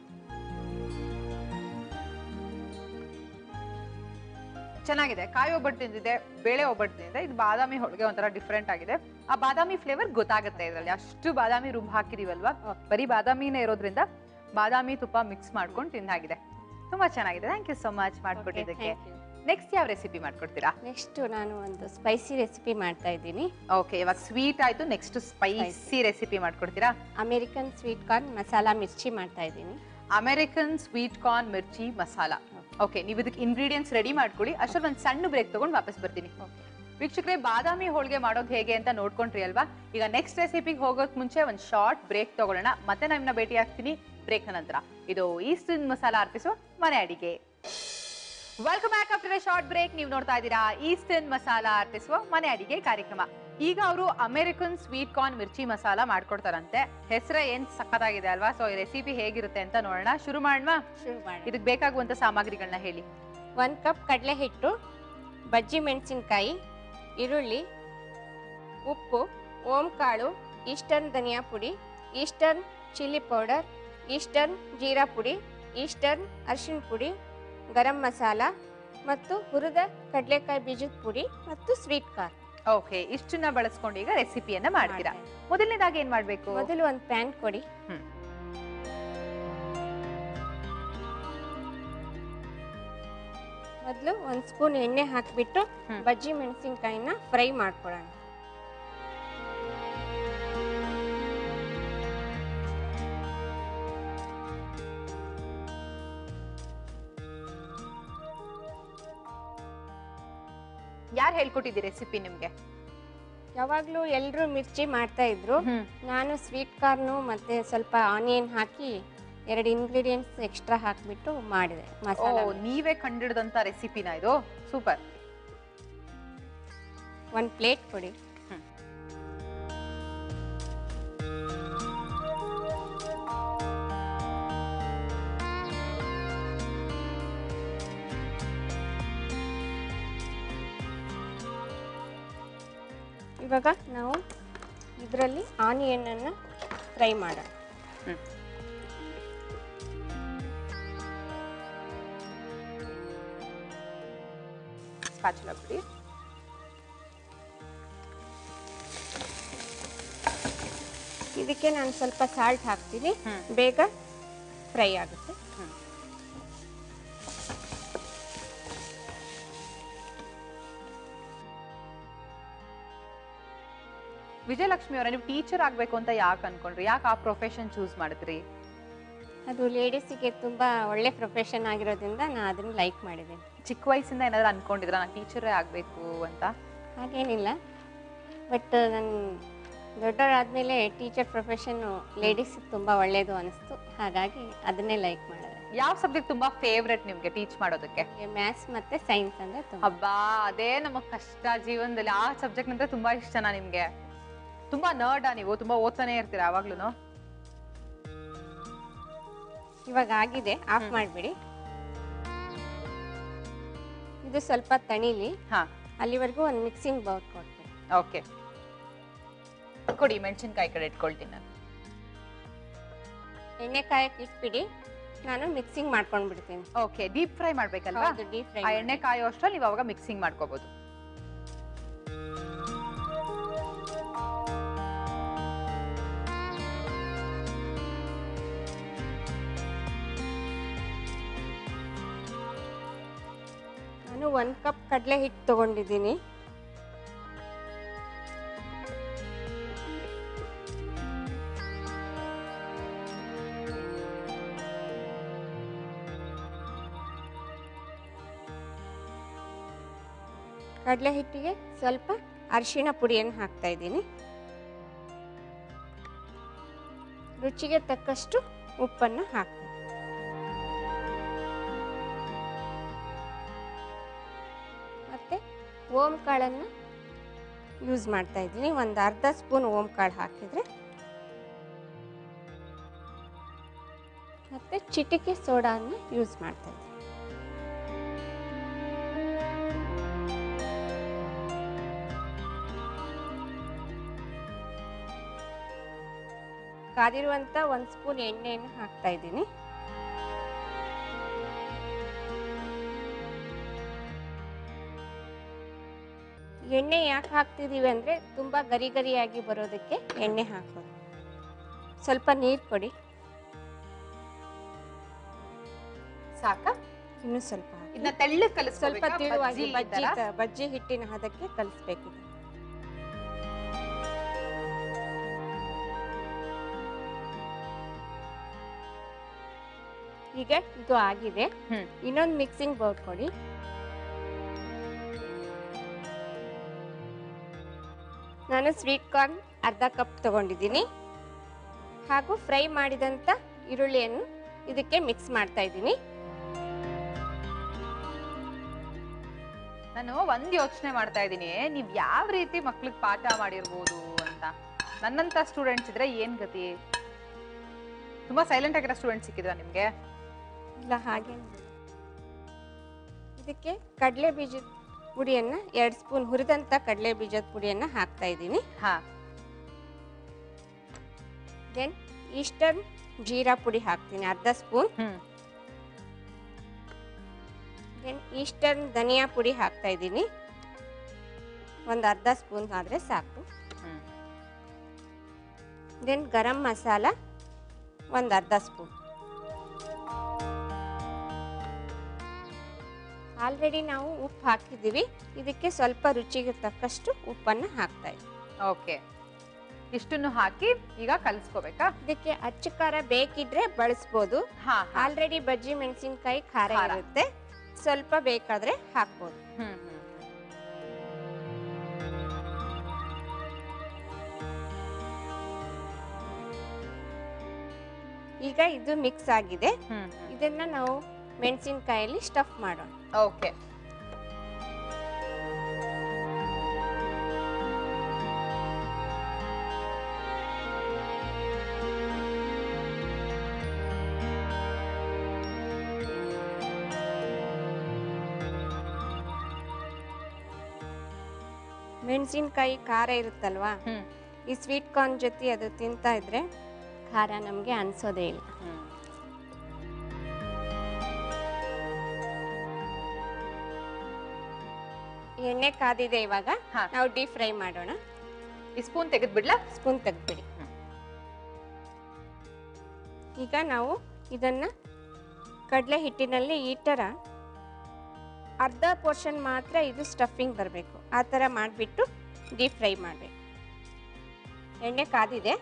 ಚೆನ್ನಾಗಿದೆ. ಕಾಯಿ ಒಬ್ಬಟ್ಟು ತಿಂದಿದೆ, ಬೇಳೆ ಒಬ್ಬಟ್ಟು ತಿಂದಿದೆ. ಇದು ಬಾದಾಮಿ ಹೋಳಿಗೆ ಒಂಥರ ಡಿಫ್ರೆಂಟ್ ಆಗಿದೆ. ಆ ಬಾದಾಮಿ ಫ್ಲೇವರ್ ಗೊತ್ತಾಗುತ್ತೆ ಇದರಲ್ಲಿ. ಅಷ್ಟು ಬಾದಾಮಿ ರುಬ್ಬ್ ಹಾಕಿದೀವಲ್ವಾ, ಬರೀ ಬಾದಾಮಿನೇ ಇರೋದ್ರಿಂದ ಬಾದಾಮಿ ತುಪ್ಪ ಮಿಕ್ಸ್ ಮಾಡ್ಕೊಂಡು ತಿಂದಾಗಿದೆ. ತುಂಬಾ ಚೆನ್ನಾಗಿದೆ. ಥ್ಯಾಂಕ್ ಯು ಸೋ ಮಚ್ ಮಾಡ್ಕೊಟ್ಟಿದ್ದಕ್ಕೆ. ನೆಕ್ಸ್ಟ್ ಯಾವ ರೆಸಿಪಿ ಮಾಡ್ಕೊಡ್ತೀರಾ? ನೆಕ್ಸ್ಟ್ ನಾನು ಒಂದು ಸ್ಪೈಸಿ ರೆಸಿಪಿ ಮಾಡ್ತಾ ಇದ್ದೀನಿ. ಓಕೆ, ಇವಾಗ ಸ್ವೀಟ್ ಆಯ್ತು, ನೆಕ್ಸ್ಟ್ ಸ್ಪೈಸಿ ರೆಸಿಪಿ ಮಾಡ್ಕೊಡ್ತೀರಾ? American sweet corn masala mirchi ಮಾಡ್ತಾ ಇದ್ದೀನಿ. American sweet corn mirchi masala. Okay, ನೀವು ಇದಕ್ಕೆ ಇಂಗ್ರೀಡಿಯೆಂಟ್ಸ್ ರೆಡಿ ಮಾಡ್ಕೊಳ್ಳಿ. ಅಷ್ಟೊಂದು ಒಂದು ಸಣ್ಣ ಬ್ರೇಕ್ ತಗೊಂಡು ವಾಪಸ್ ಬರ್ತೀನಿ. ವೀಕ್ಷಕರೇ, ಬಾದಾಮಿ ಹೋಳಿಗೆ ಮಾಡೋದು ಹೇಗೆ ಅಂತ ನೋಡ್ಕೊಂಡ್ರಿ ಅಲ್ವಾ? ಈಗ ನೆಕ್ಸ್ಟ್ ರೆಸಿಪಿಗೆ ಹೋಗೋಕ್ ಮುಂಚೆ ಒಂದು ಶಾರ್ಟ್ ಬ್ರೇಕ್ ತಗೊಳ್ಳೋಣ. ಮತ್ತೆ ನಾನು ಭೇಟಿ ಆಗ್ತೀನಿ ಬ್ರೇಕ್ ನಂತರ. ಇದು ಈಸ್ಟರ್ನ್ ಮಸಾಲಾ ಅರ್ಪಿಸೋ ಮನೆ ಅಡಿಗೆ. Welcome back after a short break. ನೀವು ನೋಡ್ತಾ ಇದ್ದೀರಾ ಈಸ್ಟರ್ನ್ ಮಸಾಲಾ ಅರ್ಪಿಸುವ ಮನೆ ಅಡಿಗೆ ಕಾರ್ಯಕ್ರಮ. ಈಗ ಅವರು American sweet corn mirchi masala ಮಾಡ್ಕೊಡ್ತಾರಂತೆ. ಹೆಸರೇ ಏನ್ ಸಖತ್ತಾಗಿದೆ ಅಲ್ವಾ? ಸೊ ಈ ರೆಸಿಪಿ ಹೇಗಿರುತ್ತೆ ಅಂತ ನೋಡೋಣ. ಶುರು ಮಾಡೋಣ. ಇದಕ್ಕೆ ಬೇಕಾಗುವಂತ ಸಾಮಗ್ರಿಗಳನ್ನ ಹೇಳಿ. 1 ಕಪ್ ಕಡಲೆ ಹಿಟ್ಟು, ಬಜ್ಜಿ ಮೆಣಸಿನಕಾಯಿ, ಈರುಳ್ಳಿ, ಉಪ್ಪು, ಓಂಕಾಳು, ಈಸ್ಟರ್ನ್ ಧನಿಯಾ ಪುಡಿ, eastern chilli powder, eastern jeera ಪುಡಿ, ಈಸ್ಟರ್ನ್ ಅರಿಶಿನ ಪುಡಿ, ಗರಂ ಮಸಾಲ ಮತ್ತು ಹುರಿದ ಕಡಲೆಕಾಯಿ ಬೀಜದ ಪುಡಿ ಮತ್ತು ಸ್ವೀಟ್ ಕಾರ್ನ್. ಓಕೆ, ಇಷ್ಟನ್ನ ಬಳಸ್ಕೊಂಡು ಈಗ ರೆಸಿಪಿಯನ್ನ ಮಾಡ್ತೀರಾ. ಮೊದಲನೇದಾಗಿ ಏನ್ ಮಾಡ್ಬೇಕು? ಮೊದಲು ಒಂದು ಪ್ಯಾನ್ ಕೊಡಿ. ಮೊದಲು 1 ಸ್ಪೂನ್ ಎಣ್ಣೆ ಹಾಕಿಬಿಟ್ಟು ಬಜ್ಜಿ ಮೆಣಸಿನಕಾಯಿನ ಫ್ರೈ ಮಾಡ್ಕೊಳ್ಳೋಣ. ಯಾರು ಹೇಳ್ಕೊಟ್ಟಿದ್ದೀರಿ ರೆಸಿಪಿ ನಿಮ್ಗೆ? ಯಾವಾಗ್ಲೂ ಎಲ್ಲರೂ ಮಿರ್ಚಿ ಮಾಡ್ತಾ ಇದ್ರು. ನಾನು ಸ್ವೀಟ್ ಕಾರ್ನು ಮತ್ತೆ ಸ್ವಲ್ಪ ಆನಿಯನ್ ಹಾಕಿ 2 ಇಂಗ್ರೀಡಿಯೆಂಟ್ಸ್ ಎಕ್ಸ್ಟ್ರಾ ಹಾಕಿಬಿಟ್ಟು ಮಾಡಿದೆ ಮಸಾಲಾ. ನೀವೇ ಕಂಡಿಡಿದಂತ ರೆಸಿಪಿನ ಇದು? ಸೂಪರ್. 1 ಪ್ಲೇಟ್ ಕೊಡಿ. ಇವಾಗ ನಾವು ಇದರಲ್ಲಿ ಆನಿಯನನ್ನು ಫ್ರೈ ಮಾಡೋಣ. ಸ್ಪ್ಯಾಚುಲಾ ಬಿಡಿ. ಇದಕ್ಕೆ ನಾನು ಸ್ವಲ್ಪ ಸಾಲ್ಟ್ ಹಾಕ್ತೀನಿ, ಬೇಗ ಫ್ರೈ ಆಗುತ್ತೆ. ವಿಜಯಲಕ್ಷ್ಮಿ ಅವರೇ, ನೀವು ಟೀಚರ್ ಆಗ್ಬೇಕು ಅಂತ ಯಾಕೆ ಅನ್ಕೊಂಡ್ರಿ? ಯಾಕೆ ಆ ಪ್ರೊಫೆಷನ್ ಚೂಸ್ ಮಾಡಿದ್ರಿ? ಅದು ಲೇಡೀಸಿಗೆ ತುಂಬಾ ಒಳ್ಳೆ ಪ್ರೊಫೆಷನ್ ಆಗಿರೋದ್ರಿಂದ ನಾನು ಅದನ್ನು ಲೈಕ್ ಮಾಡಿದ್ದೀನಿ. ಚಿಕ್ಕ ವಯಸ್ಸಿಂದ ಏನಾದ್ರು ಅನ್ಕೊಂಡಿದ್ರ ನಾನು ಟೀಚರೇ ಆಗಬೇಕು ಅಂತ? ಹಾಗೇನಿಲ್ಲ, ಬಟ್ ನಾನು ದೊಡ್ಡವರಾದ್ಮೇಲೆ ಟೀಚರ್ ಪ್ರೊಫೆಷನ್ನು ಲೇಡೀಸಿಗೆ ತುಂಬಾ ಒಳ್ಳೆಯದು ಅನಿಸ್ತು, ಹಾಗಾಗಿ ಅದನ್ನೇ ಲೈಕ್ ಮಾಡಿದೆ. ಯಾವ ಸಬ್ಜೆಕ್ಟ್ ತುಂಬಾ ಫೇವ್ರೆಟ್ ನಿಮ್ಗೆ ಟೀಚ್ ಮಾಡೋದಕ್ಕೆ? ಮ್ಯಾಥ್ಸ್ ಮತ್ತೆ ಸೈನ್ಸ್ ಅಂದ್ರೆ ತುಂಬಾ. ಹಬ್ಬಾ, ಅದೇ ನಮ್ಮ ಕಷ್ಟ ಜೀವನದಲ್ಲಿ. ಆ ಸಬ್ಜೆಕ್ಟ್ ಅಂದ್ರೆ ತುಂಬಾ ಇಷ್ಟನಾ ನಿಮ್ಗೆ? ತುಂಬಾ ನರ್ಡಾ ನೀವು? ತುಂಬಾ ಓದ್ತಾನೆ ಇರ್ತೀರಾ ಯಾವಾಗ್ಲೂ? ಇವಾಗ ಆಗಿದೆ, ಆಫ್ ಮಾಡಿಬಿಡಿ. ಇದು ಸ್ವಲ್ಪ ತಣಿಲಿ, ಅಲ್ಲಿವರೆಗೂ ಒಂದು ಮಿಕ್ಸಿಂಗ್ ಬೌಲ್ ಕೊಡ್ತೀನಿ. ಓಕೆ, ಕೊಡಿ. ಮೆಣಸಿನ್ಕಾಯಿ ಕಡೆ ಇಟ್ಕೊಳ್ತೀನಿ ನಾನು. ಎಣ್ಣೆ ಕಾಯಕ್ಕೆ ಇಟ್ಬಿಡಿ, ನಾನು ಮಿಕ್ಸಿಂಗ್ ಮಾಡ್ಕೊಂಡು ಬಿಡ್ತೀನಿ. ಓಕೆ, ಡೀಪ್ ಫ್ರೈ ಮಾಡ್ಬೇಕಲ್ವಾ? Deep fry. ಆ ಎಣ್ಣೆ ಕಾಯೋ ಅಷ್ಟ್ರಲ್ಲಿ ನೀವು ಅವಾಗ ಮಿಕ್ಸಿಂಗ್ ಮಾಡ್ಕೋಬಹುದು. ನಾನು 1 ಕಪ್ ಕಡಲೆ ಹಿಟ್ಟು ತಗೊಂಡಿದ್ದೀನಿ. ಕಡಲೆ ಹಿಟ್ಟಿಗೆ ಸ್ವಲ್ಪ ಅರಿಶಿಣ ಪುಡಿಯನ್ನು ಹಾಕ್ತಾ ಇದ್ದೀನಿ. ರುಚಿಗೆ ತಕ್ಕಷ್ಟು ಉಪ್ಪನ್ನು ಹಾಕ್ತೀನಿ. ಮತ್ತೆ ಓಂ ಕಾಳನ್ನು ಯೂಸ್ ಮಾಡ್ತಾ ಇದ್ದೀನಿ. ಒಂದು ಅರ್ಧ ಸ್ಪೂನ್ ಓಂ ಕಾಳು ಹಾಕಿದ್ರೆ, ಮತ್ತೆ ಚಿಟಿಕೆ ಸೋಡಾವನ್ನು ಯೂಸ್ ಮಾಡ್ತಾ ಇದ್ದೀನಿ. ಕಾದಿರುವಂತ 1 ಸ್ಪೂನ್ ಎಣ್ಣೆಯನ್ನು ಹಾಕ್ತಾ ಇದ್ದೀನಿ. ಎಣ್ಣೆ ಯಾಕೆ ಹಾಕ್ತಿದೀವಿ ಅಂದ್ರೆ ತುಂಬಾ ಗರಿ ಗರಿಯಾಗಿ ಬರೋದಕ್ಕೆ ಎಣ್ಣೆ ಹಾಕೋದು. ಸ್ವಲ್ಪ ನೀರು ಕೊಡಿ. ಸಾಕಾ? ಇನ್ನು ಸ್ವಲ್ಪ ಹಾಕಿ. ಇದನ್ನ ತೆಳ್ಳಗೆ ಸ್ವಲ್ಪ ಕಲಿಸ್ಬೇಕು. ತಿಳುವಾಗಿ ಬಜ್ಜಿ ಹಿಟ್ಟಿನ ಹದಕ್ಕೆ ಕಲಿಸ್ಬೇಕು. ಈಗ ಇದು ಆಗಿದೆ. ಇನ್ನೊಂದು ಮಿಕ್ಸಿಂಗ್ ಬೌಲ್ ಕೊಡಿ. ನಾನು ಸ್ವೀಟ್ ಕಾರ್ನ್ ಅರ್ಧ ಕಪ್ ತಗೊಂಡಿದ್ದೀನಿ, ಹಾಗೂ ಫ್ರೈ ಮಾಡಿದಂತ ಈರುಳ್ಳಿಯನ್ನು ಇದಕ್ಕೆ ಮಿಕ್ಸ್ ಮಾಡ್ತಾ ಇದ್ದೀನಿ. ನಾನು ಒಂದ್ ಯೋಚನೆ ಮಾಡ್ತಾ ಇದ್ದೀನಿ, ನೀವ್ ಯಾವ ರೀತಿ ಮಕ್ಳಿಗೆ ಪಾಠ ಮಾಡಿರ್ಬೋದು ಅಂತ. ನನ್ನಂತ ಸ್ಟೂಡೆಂಟ್ಸ್ ಇದ್ರೆ ಏನ್ ಗತಿ? ತುಂಬಾ ಸೈಲೆಂಟ್ ಆಗಿರೋ ಸ್ಟೂಡೆಂಟ್ ಸಿಕ್ಕಿದ್ರ ನಿಮ್ಗೆ? ಇಲ್ಲ, ಹಾಗೆ. ಇದಕ್ಕೆ ಕಡಲೆ ಬೀಜದ ಪುಡಿಯನ್ನ 2 ಸ್ಪೂನ್ ಹುರಿದಂತ ಕಡಲೆ ಬೀಜದ ಪುಡಿಯನ್ನ ಹಾಕ್ತಾ ಇದ್ದೀನಿ. ದೆನ್ ಈಸ್ಟರ್ನ್ ಜೀರಾ ಪುಡಿ ಹಾಕ್ತೀನಿ ಅರ್ಧ ಸ್ಪೂನ್. ದೆನ್ ಈಸ್ಟರ್ನ್ ಧನಿಯಾ ಪುಡಿ ಹಾಕ್ತಾ ಇದ್ದೀನಿ, ಒಂದು ಅರ್ಧ ಸ್ಪೂನ್ ಆದ್ರೆ ಸಾಕು. ದೆನ್ ಗರಂ ಮಸಾಲ ಒಂದು ಅರ್ಧ ಸ್ಪೂನ್. ಆಲ್ರೆಡಿ ನಾವು ಉಪ್ಪು ಹಾಕಿದ್ದೀವಿ, ಇದಕ್ಕೆ ಸ್ವಲ್ಪ ರುಚಿಗೆ ತಕ್ಕಷ್ಟು ಉಪ್ಪನ್ನು ಹಾಕ್ತಾ ಇದ್ದೀವಿ. ಓಕೆ, ಇಷ್ಟನ್ನು ಹಾಕಿ ಈಗ ಕಲಿಸ್ಕೋಬೇಕಾ? ಇದಕ್ಕೆ ಅಚ್ಚ ಖಾರ ಬೇಕಿದ್ರೆ ಬಳಸ್ಬೋದು. ಆಲ್ರೆಡಿ ಬಜ್ಜಿ ಮೆಣಸಿನಕಾಯಿ ಖಾರ ಇರುತ್ತೆ, ಸ್ವಲ್ಪ ಬೇಕಾದ್ರೆ ಹಾಕ್ಬೋದು. ಈಗ ಇದು ಮಿಕ್ಸ್ ಆಗಿದೆ, ಇದನ್ನ ನಾವು ಮೆಣಸಿನಕಾಯಲ್ಲಿ ಸ್ಟಫ್ ಮಾಡೋಣ. ಓಕೆ, ಮೆಣಸಿನ್ಕಾಯಿ ಖಾರ ಇರುತ್ತಲ್ವಾ, ಈ ಸ್ವೀಟ್ ಕಾರ್ನ್ ಜೊತೆ ಅದು ತಿಂತಾ ಇದ್ರೆ ಖಾರ ನಮಗೆ ಅನ್ಸೋದೇ ಇಲ್ಲ. ಎಣ್ಣೆ ಕಾದಿದೆ, ಇವಾಗ ನಾವು ಡೀಪ್ ಫ್ರೈ ಮಾಡೋಣ. ಈ ಸ್ಪೂನ್ ತೆಗೆದು ಬಿಡ್ಲಾ? ಸ್ಪೂನ್ ತೆಗೆದ್ಬಿಡಿ. ಈಗ ನಾವು ಇದನ್ನ ಕಡಲೆ ಹಿಟ್ಟಿನಲ್ಲಿ ಈ ಥರ ಅರ್ಧ ಪೋರ್ಷನ್ ಮಾತ್ರ ಇದು ಸ್ಟಫಿಂಗ್ ಬರಬೇಕು, ಆ ಥರ ಮಾಡಿಬಿಟ್ಟು ಡೀಪ್ ಫ್ರೈ ಮಾಡಬೇಕು. ಎಣ್ಣೆ ಕಾದಿದೆ.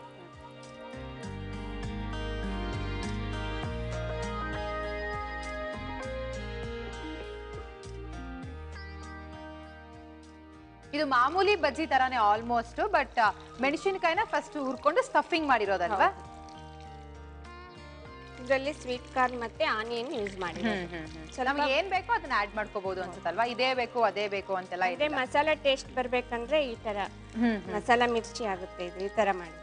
ಇದು ಮಾಮೂಲಿ ಬಜ್ಜಿ ತರಾನೇ ಆಲ್ಮೋಸ್ಟ್, ಬಟ್ ಮೆಣಸಿನಕಾಯಿನ ಫಸ್ಟ್ ಹುರ್ಕೊಂಡು ಸ್ಟಫಿಂಗ್ ಮಾಡಿರೋದಲ್ವಾ? ಇದರಲ್ಲಿ ಸ್ವೀಟ್ ಕಾರ್ನ್ ಮತ್ತೆ ಆನಿಯನ್ ಯೂಸ್ ಮಾಡಿ. ನಮಗೆ ಏನ್ ಬೇಕೋ ಅದನ್ನ ಆಡ್ ಮಾಡ್ಕೋಬಹುದು ಅನ್ಸುತ್ತಲ್ವಾ? ಇದೇ ಬೇಕು ಅದೇ ಬೇಕು ಅಂತೆಲ್ಲ ಇದೆ. ಮಸಾಲಾ ಟೇಸ್ಟ್ ಬರ್ಬೇಕಂದ್ರೆ ಈ ತರ ಮಸಾಲಾ ಮಿರ್ಚಿ ಆಗುತ್ತೆ, ಇದು ಈ ತರ ಮಾಡಿ.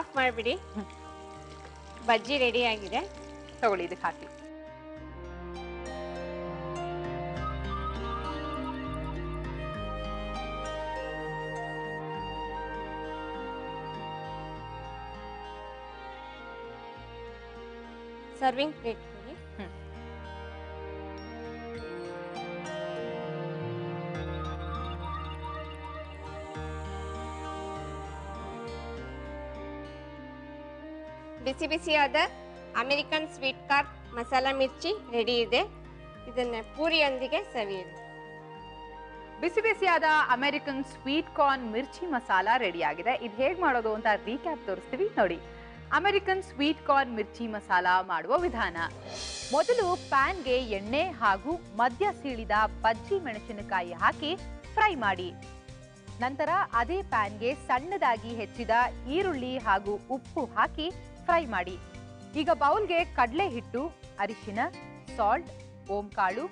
ಆಫ್ ಮಾಡಿಬಿಡಿ. ಬಜ್ಜಿ ರೆಡಿ ಆಗಿದೆ. ತಗೊಳ್ಳಿ, ಇದಕ್ಕೆ ಹಾಕಿ. ಸರ್ವಿಂಗ್ ಪ್ಲೇಟ್ ಕೊಡಿ. ಬಿಸಿ ಬಿಸಿಯಾದ ಅಮೆರಿಕನ್ ಸ್ವೀಟ್ ಕಾರ್ನ್ ಮಸಾಲಾ ಮಿರ್ಚಿ ರೆಡಿ ಇದೆ. ಇದನ್ನ ಪೂರಿಯೊಂದಿಗೆ ಸವಿಯಿರಿ. ಬಿಸಿ ಬಿಸಿಯಾದ American sweet corn mirchi masala ready ಆಗಿದೆ. ಇದು ಹೇಗೆ ಮಾಡೋದು ಅಂತ ರೀಕ್ಯಾಪ್ ತೋರಿಸ್ತೀವಿ ನೋಡಿ. American sweet corn mirchi masala ಮಾಡುವ ವಿಧಾನ: ಮೊದಲು ಪ್ಯಾನ್ಗೆ ಎಣ್ಣೆ ಹಾಗೂ ಮಧ್ಯ ಸೀಳಿದ ಬಜ್ಜಿ ಮೆಣಸಿನಕಾಯಿ ಹಾಕಿ ಫ್ರೈ ಮಾಡಿ. ನಂತರ ಅದೇ ಪ್ಯಾನ್ಗೆ ಸಣ್ಣದಾಗಿ ಹೆಚ್ಚಿದ ಈರುಳ್ಳಿ ಹಾಗೂ ಉಪ್ಪು ಹಾಕಿ ಫ್ರೈ ಮಾಡಿ. ಈಗ ಬೌಲ್ಗೆ ಕಡಲೆ ಹಿಟ್ಟು, ಅರಿಶಿನ, ಸಾಲ್ಟ್, ಓಂಕಾಳು,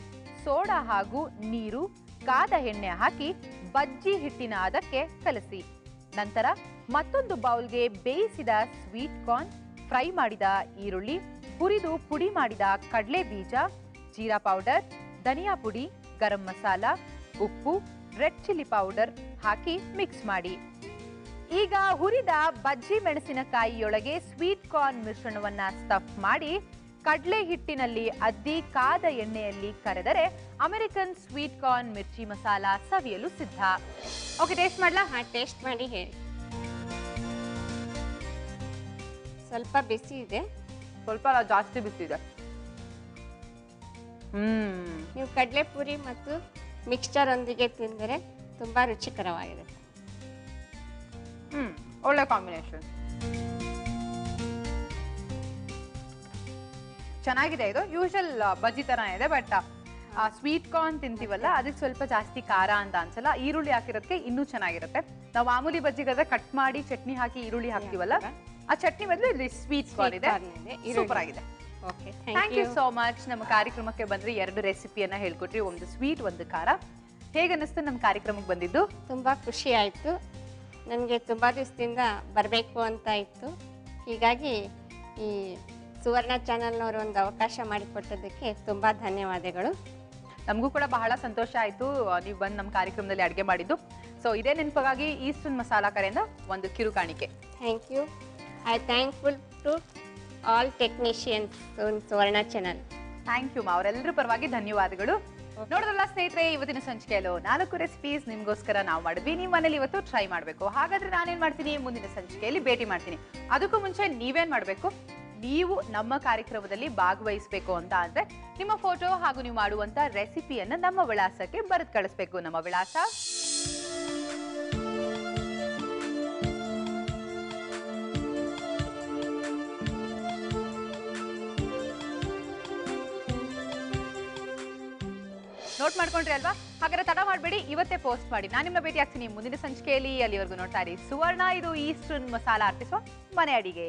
ಸೋಡಾ ಹಾಗೂ ನೀರು, ಕಾದ ಎಣ್ಣೆ ಹಾಕಿ ಬಜ್ಜಿ ಹಿಟ್ಟಿನ ಅದಕ್ಕೆ ಕಲಸಿ. ನಂತರ ಮತ್ತೊಂದು ಬೌಲ್ಗೆ ಬೇಯಿಸಿದ ಸ್ವೀಟ್ ಕಾರ್ನ್, ಫ್ರೈ ಮಾಡಿದ ಈರುಳ್ಳಿ, ಹುರಿದು ಪುಡಿ ಮಾಡಿದ ಕಡಲೆ ಬೀಜ, ಜೀರಾ ಪೌಡರ್, ಧನಿಯಾ ಪುಡಿ, ಗರಂ ಮಸಾಲ, ಉಪ್ಪು, ರೆಡ್ ಚಿಲ್ಲಿ ಪೌಡರ್ ಹಾಕಿ ಮಿಕ್ಸ್ ಮಾಡಿ. ಈಗ ಹುರಿದ ಬಜ್ಜಿ ಮೆಣಸಿನಕಾಯಿಯೊಳಗೆ ಸ್ವೀಟ್ ಕಾರ್ನ್ ಮಿಶ್ರಣವನ್ನ ಸ್ಟಫ್ ಮಾಡಿ ಕಡಲೆ ಹಿಟ್ಟಿನಲ್ಲಿ ಅದ್ದಿ ಕಾದ ಎಣ್ಣೆಯಲ್ಲಿ ಕರೆದರೆ American sweet corn mirchi masala ಸವಿಯಲು ಸಿದ್ಧ. ಓಕೆ, ಟೇಸ್ಟ್ ಮಾಡ್ಲಾ? ಹಾ, ಟೇಸ್ಟ್ ಮಾಡಿ ಹೇಳಿ. ಸ್ವಲ್ಪ ಬಿಸಿ ಇದೆ. ಸ್ವಲ್ಪ ಜಾಸ್ತಿ ಬಿಸಿ ಇದೆ. ನೀವು ಕಡಲೆ ಪುರಿ ಮತ್ತು ಮಿಕ್ಸ್ಚರ್ ಒಂದಿಗೆ ತಿಂದರೆ ತುಂಬಾ ರುಚಿಕರವಾಗಿದೆ. ಒಳ್ಳೆ ಕಾಂಬಿನೇಷನ್, ಚೆನ್ನಾಗಿದೆ. ಇದು ಯೂಶಲ್ ಬಜ್ಜಿ ತರ ಇದೆ, ಬಟ್ ಸ್ವೀಟ್ ಕಾರ್ನ್ ತಿಂತೀವಲ್ಲ ಅದಕ್ಕೆ ಸ್ವಲ್ಪ ಜಾಸ್ತಿ ಖಾರ ಅಂತ ಅನ್ಸಲ್ಲ. ಈರುಳ್ಳಿ ಹಾಕಿರೋದಕ್ಕೆ ಇನ್ನೂ ಚೆನ್ನಾಗಿರುತ್ತೆ. ನಾವು ಮಾಮೂಲಿ ಬಜ್ಜಿಗಾದ್ರೆ ಕಟ್ ಮಾಡಿ ಚಟ್ನಿ ಹಾಕಿ ಈರುಳ್ಳಿ ಹಾಕ್ತೀವಲ್ಲ, ಆ ಚಟ್ನಿ ಬದಲು ಇಲ್ಲಿ ಸ್ವೀಟ್ ಕಾರ್ನ್ ಇದೆ. ಸೂಪರ್ ಆಗಿದೆ. Okay, thank you so much. ನಮ್ಮ ಕಾರ್ಯಕ್ರಮಕ್ಕೆ ಬಂದ್ರೆ 2 ರೆಸಿಪಿಯನ್ನ ಹೇಳ್ಕೊಟ್ರಿ, ಒಂದು ಸ್ವೀಟ್ ಒಂದು ಖಾರ. ಹೇಗೆ ಅನ್ನಿಸ್ತು ನಮ್ಮ ಕಾರ್ಯಕ್ರಮಕ್ಕೆ ಬಂದಿದ್ದು? ತುಂಬಾ ಖುಷಿ ಆಯ್ತು. ನನಗೆ ತುಂಬಾ ದಿವಸದಿಂದ ಬರಬೇಕು ಅಂತ ಇತ್ತು. ಹೀಗಾಗಿ ಈ ಸುವರ್ಣ ಚಾನೆಲ್ನವರು ಒಂದು ಅವಕಾಶ ಮಾಡಿಕೊಟ್ಟದಕ್ಕೆ ತುಂಬಾ ಧನ್ಯವಾದಗಳು. ನಮಗೂ ಕೂಡ ಬಹಳ ಸಂತೋಷ ಆಯ್ತು ನೀವು ಬಂದು ನಮ್ಮ ಕಾರ್ಯಕ್ರಮದಲ್ಲಿ ಅಡುಗೆ ಮಾಡಿದ್ದು. ಸೊ ಇದೇ ನೆನಪಾಗಿ ಈಸ್ಟರ್ನ್ ಮಸಾಲಾ ಕರೆಯಿಂದ ಒಂದು ಕಿರು ಕಾಣಿಕೆ. Thank you. I thankful to all technicians on Suvarna channel. Thank you ಮಾ, ಅವರೆಲ್ಲರ ಪರವಾಗಿ ಧನ್ಯವಾದಗಳು. ನೋಡಿದ್ರಲ್ಲ ಸ್ನೇಹಿತರೆ, ಇವತ್ತಿನ ಸಂಚಿಕೆಯಲ್ಲೂ 4 ರೆಸಿಪೀಸ್ ನಿಮಗೋಸ್ಕರ ನಾವು ಮಾಡಿದ್ವಿ. ನಿಮ್ಮ ಮನೇಲಿ ಇವತ್ತು ಟ್ರೈ ಮಾಡಬೇಕು. ಹಾಗಾದ್ರೆ ನಾನೇನ್ ಮಾಡ್ತೀನಿ, ಮುಂದಿನ ಸಂಚಿಕೆಯಲ್ಲಿ ಭೇಟಿ ಮಾಡ್ತೀನಿ. ಅದಕ್ಕೂ ಮುಂಚೆ ನೀವೇನ್ ಮಾಡಬೇಕು, ನೀವು ನಮ್ಮ ಕಾರ್ಯಕ್ರಮದಲ್ಲಿ ಭಾಗವಹಿಸಬೇಕು ಅಂತ ಅಂದ್ರೆ ನಿಮ್ಮ ಫೋಟೋ ಹಾಗೂ ನೀವು ಮಾಡುವಂತ ರೆಸಿಪಿಯನ್ನ ನಮ್ಮ ವಿಳಾಸಕ್ಕೆ ಬರೆದು ಕಳಿಸ್ಬೇಕು. ನಮ್ಮ ವಿಳಾಸ ನೋಟ್ ಮಾಡ್ಕೊಂಡ್ರಿ ಅಲ್ವಾ? ಹಾಗಾದ್ರೆ ತಡ ಮಾಡಬೇಡಿ, ಇವತ್ತೇ ಪೋಸ್ಟ್ ಮಾಡಿ. ನಾನು ನಿಮ್ಮನ್ನ ಭೇಟಿ ಆಗ್ತೀನಿ ಮುಂದಿನ ಸಂಚಿಕೆಯಲ್ಲಿ. ಅಲ್ಲಿವರೆಗೂ ನೋಡ್ತಾ ಇರಿ ಸುವರ್ಣ. ಇದು ಈಸ್ಟರ್ನ್ ಮಸಾಲಾ ಅರ್ಪಿಸುವ ಮನೆ ಅಡಿಗೆ.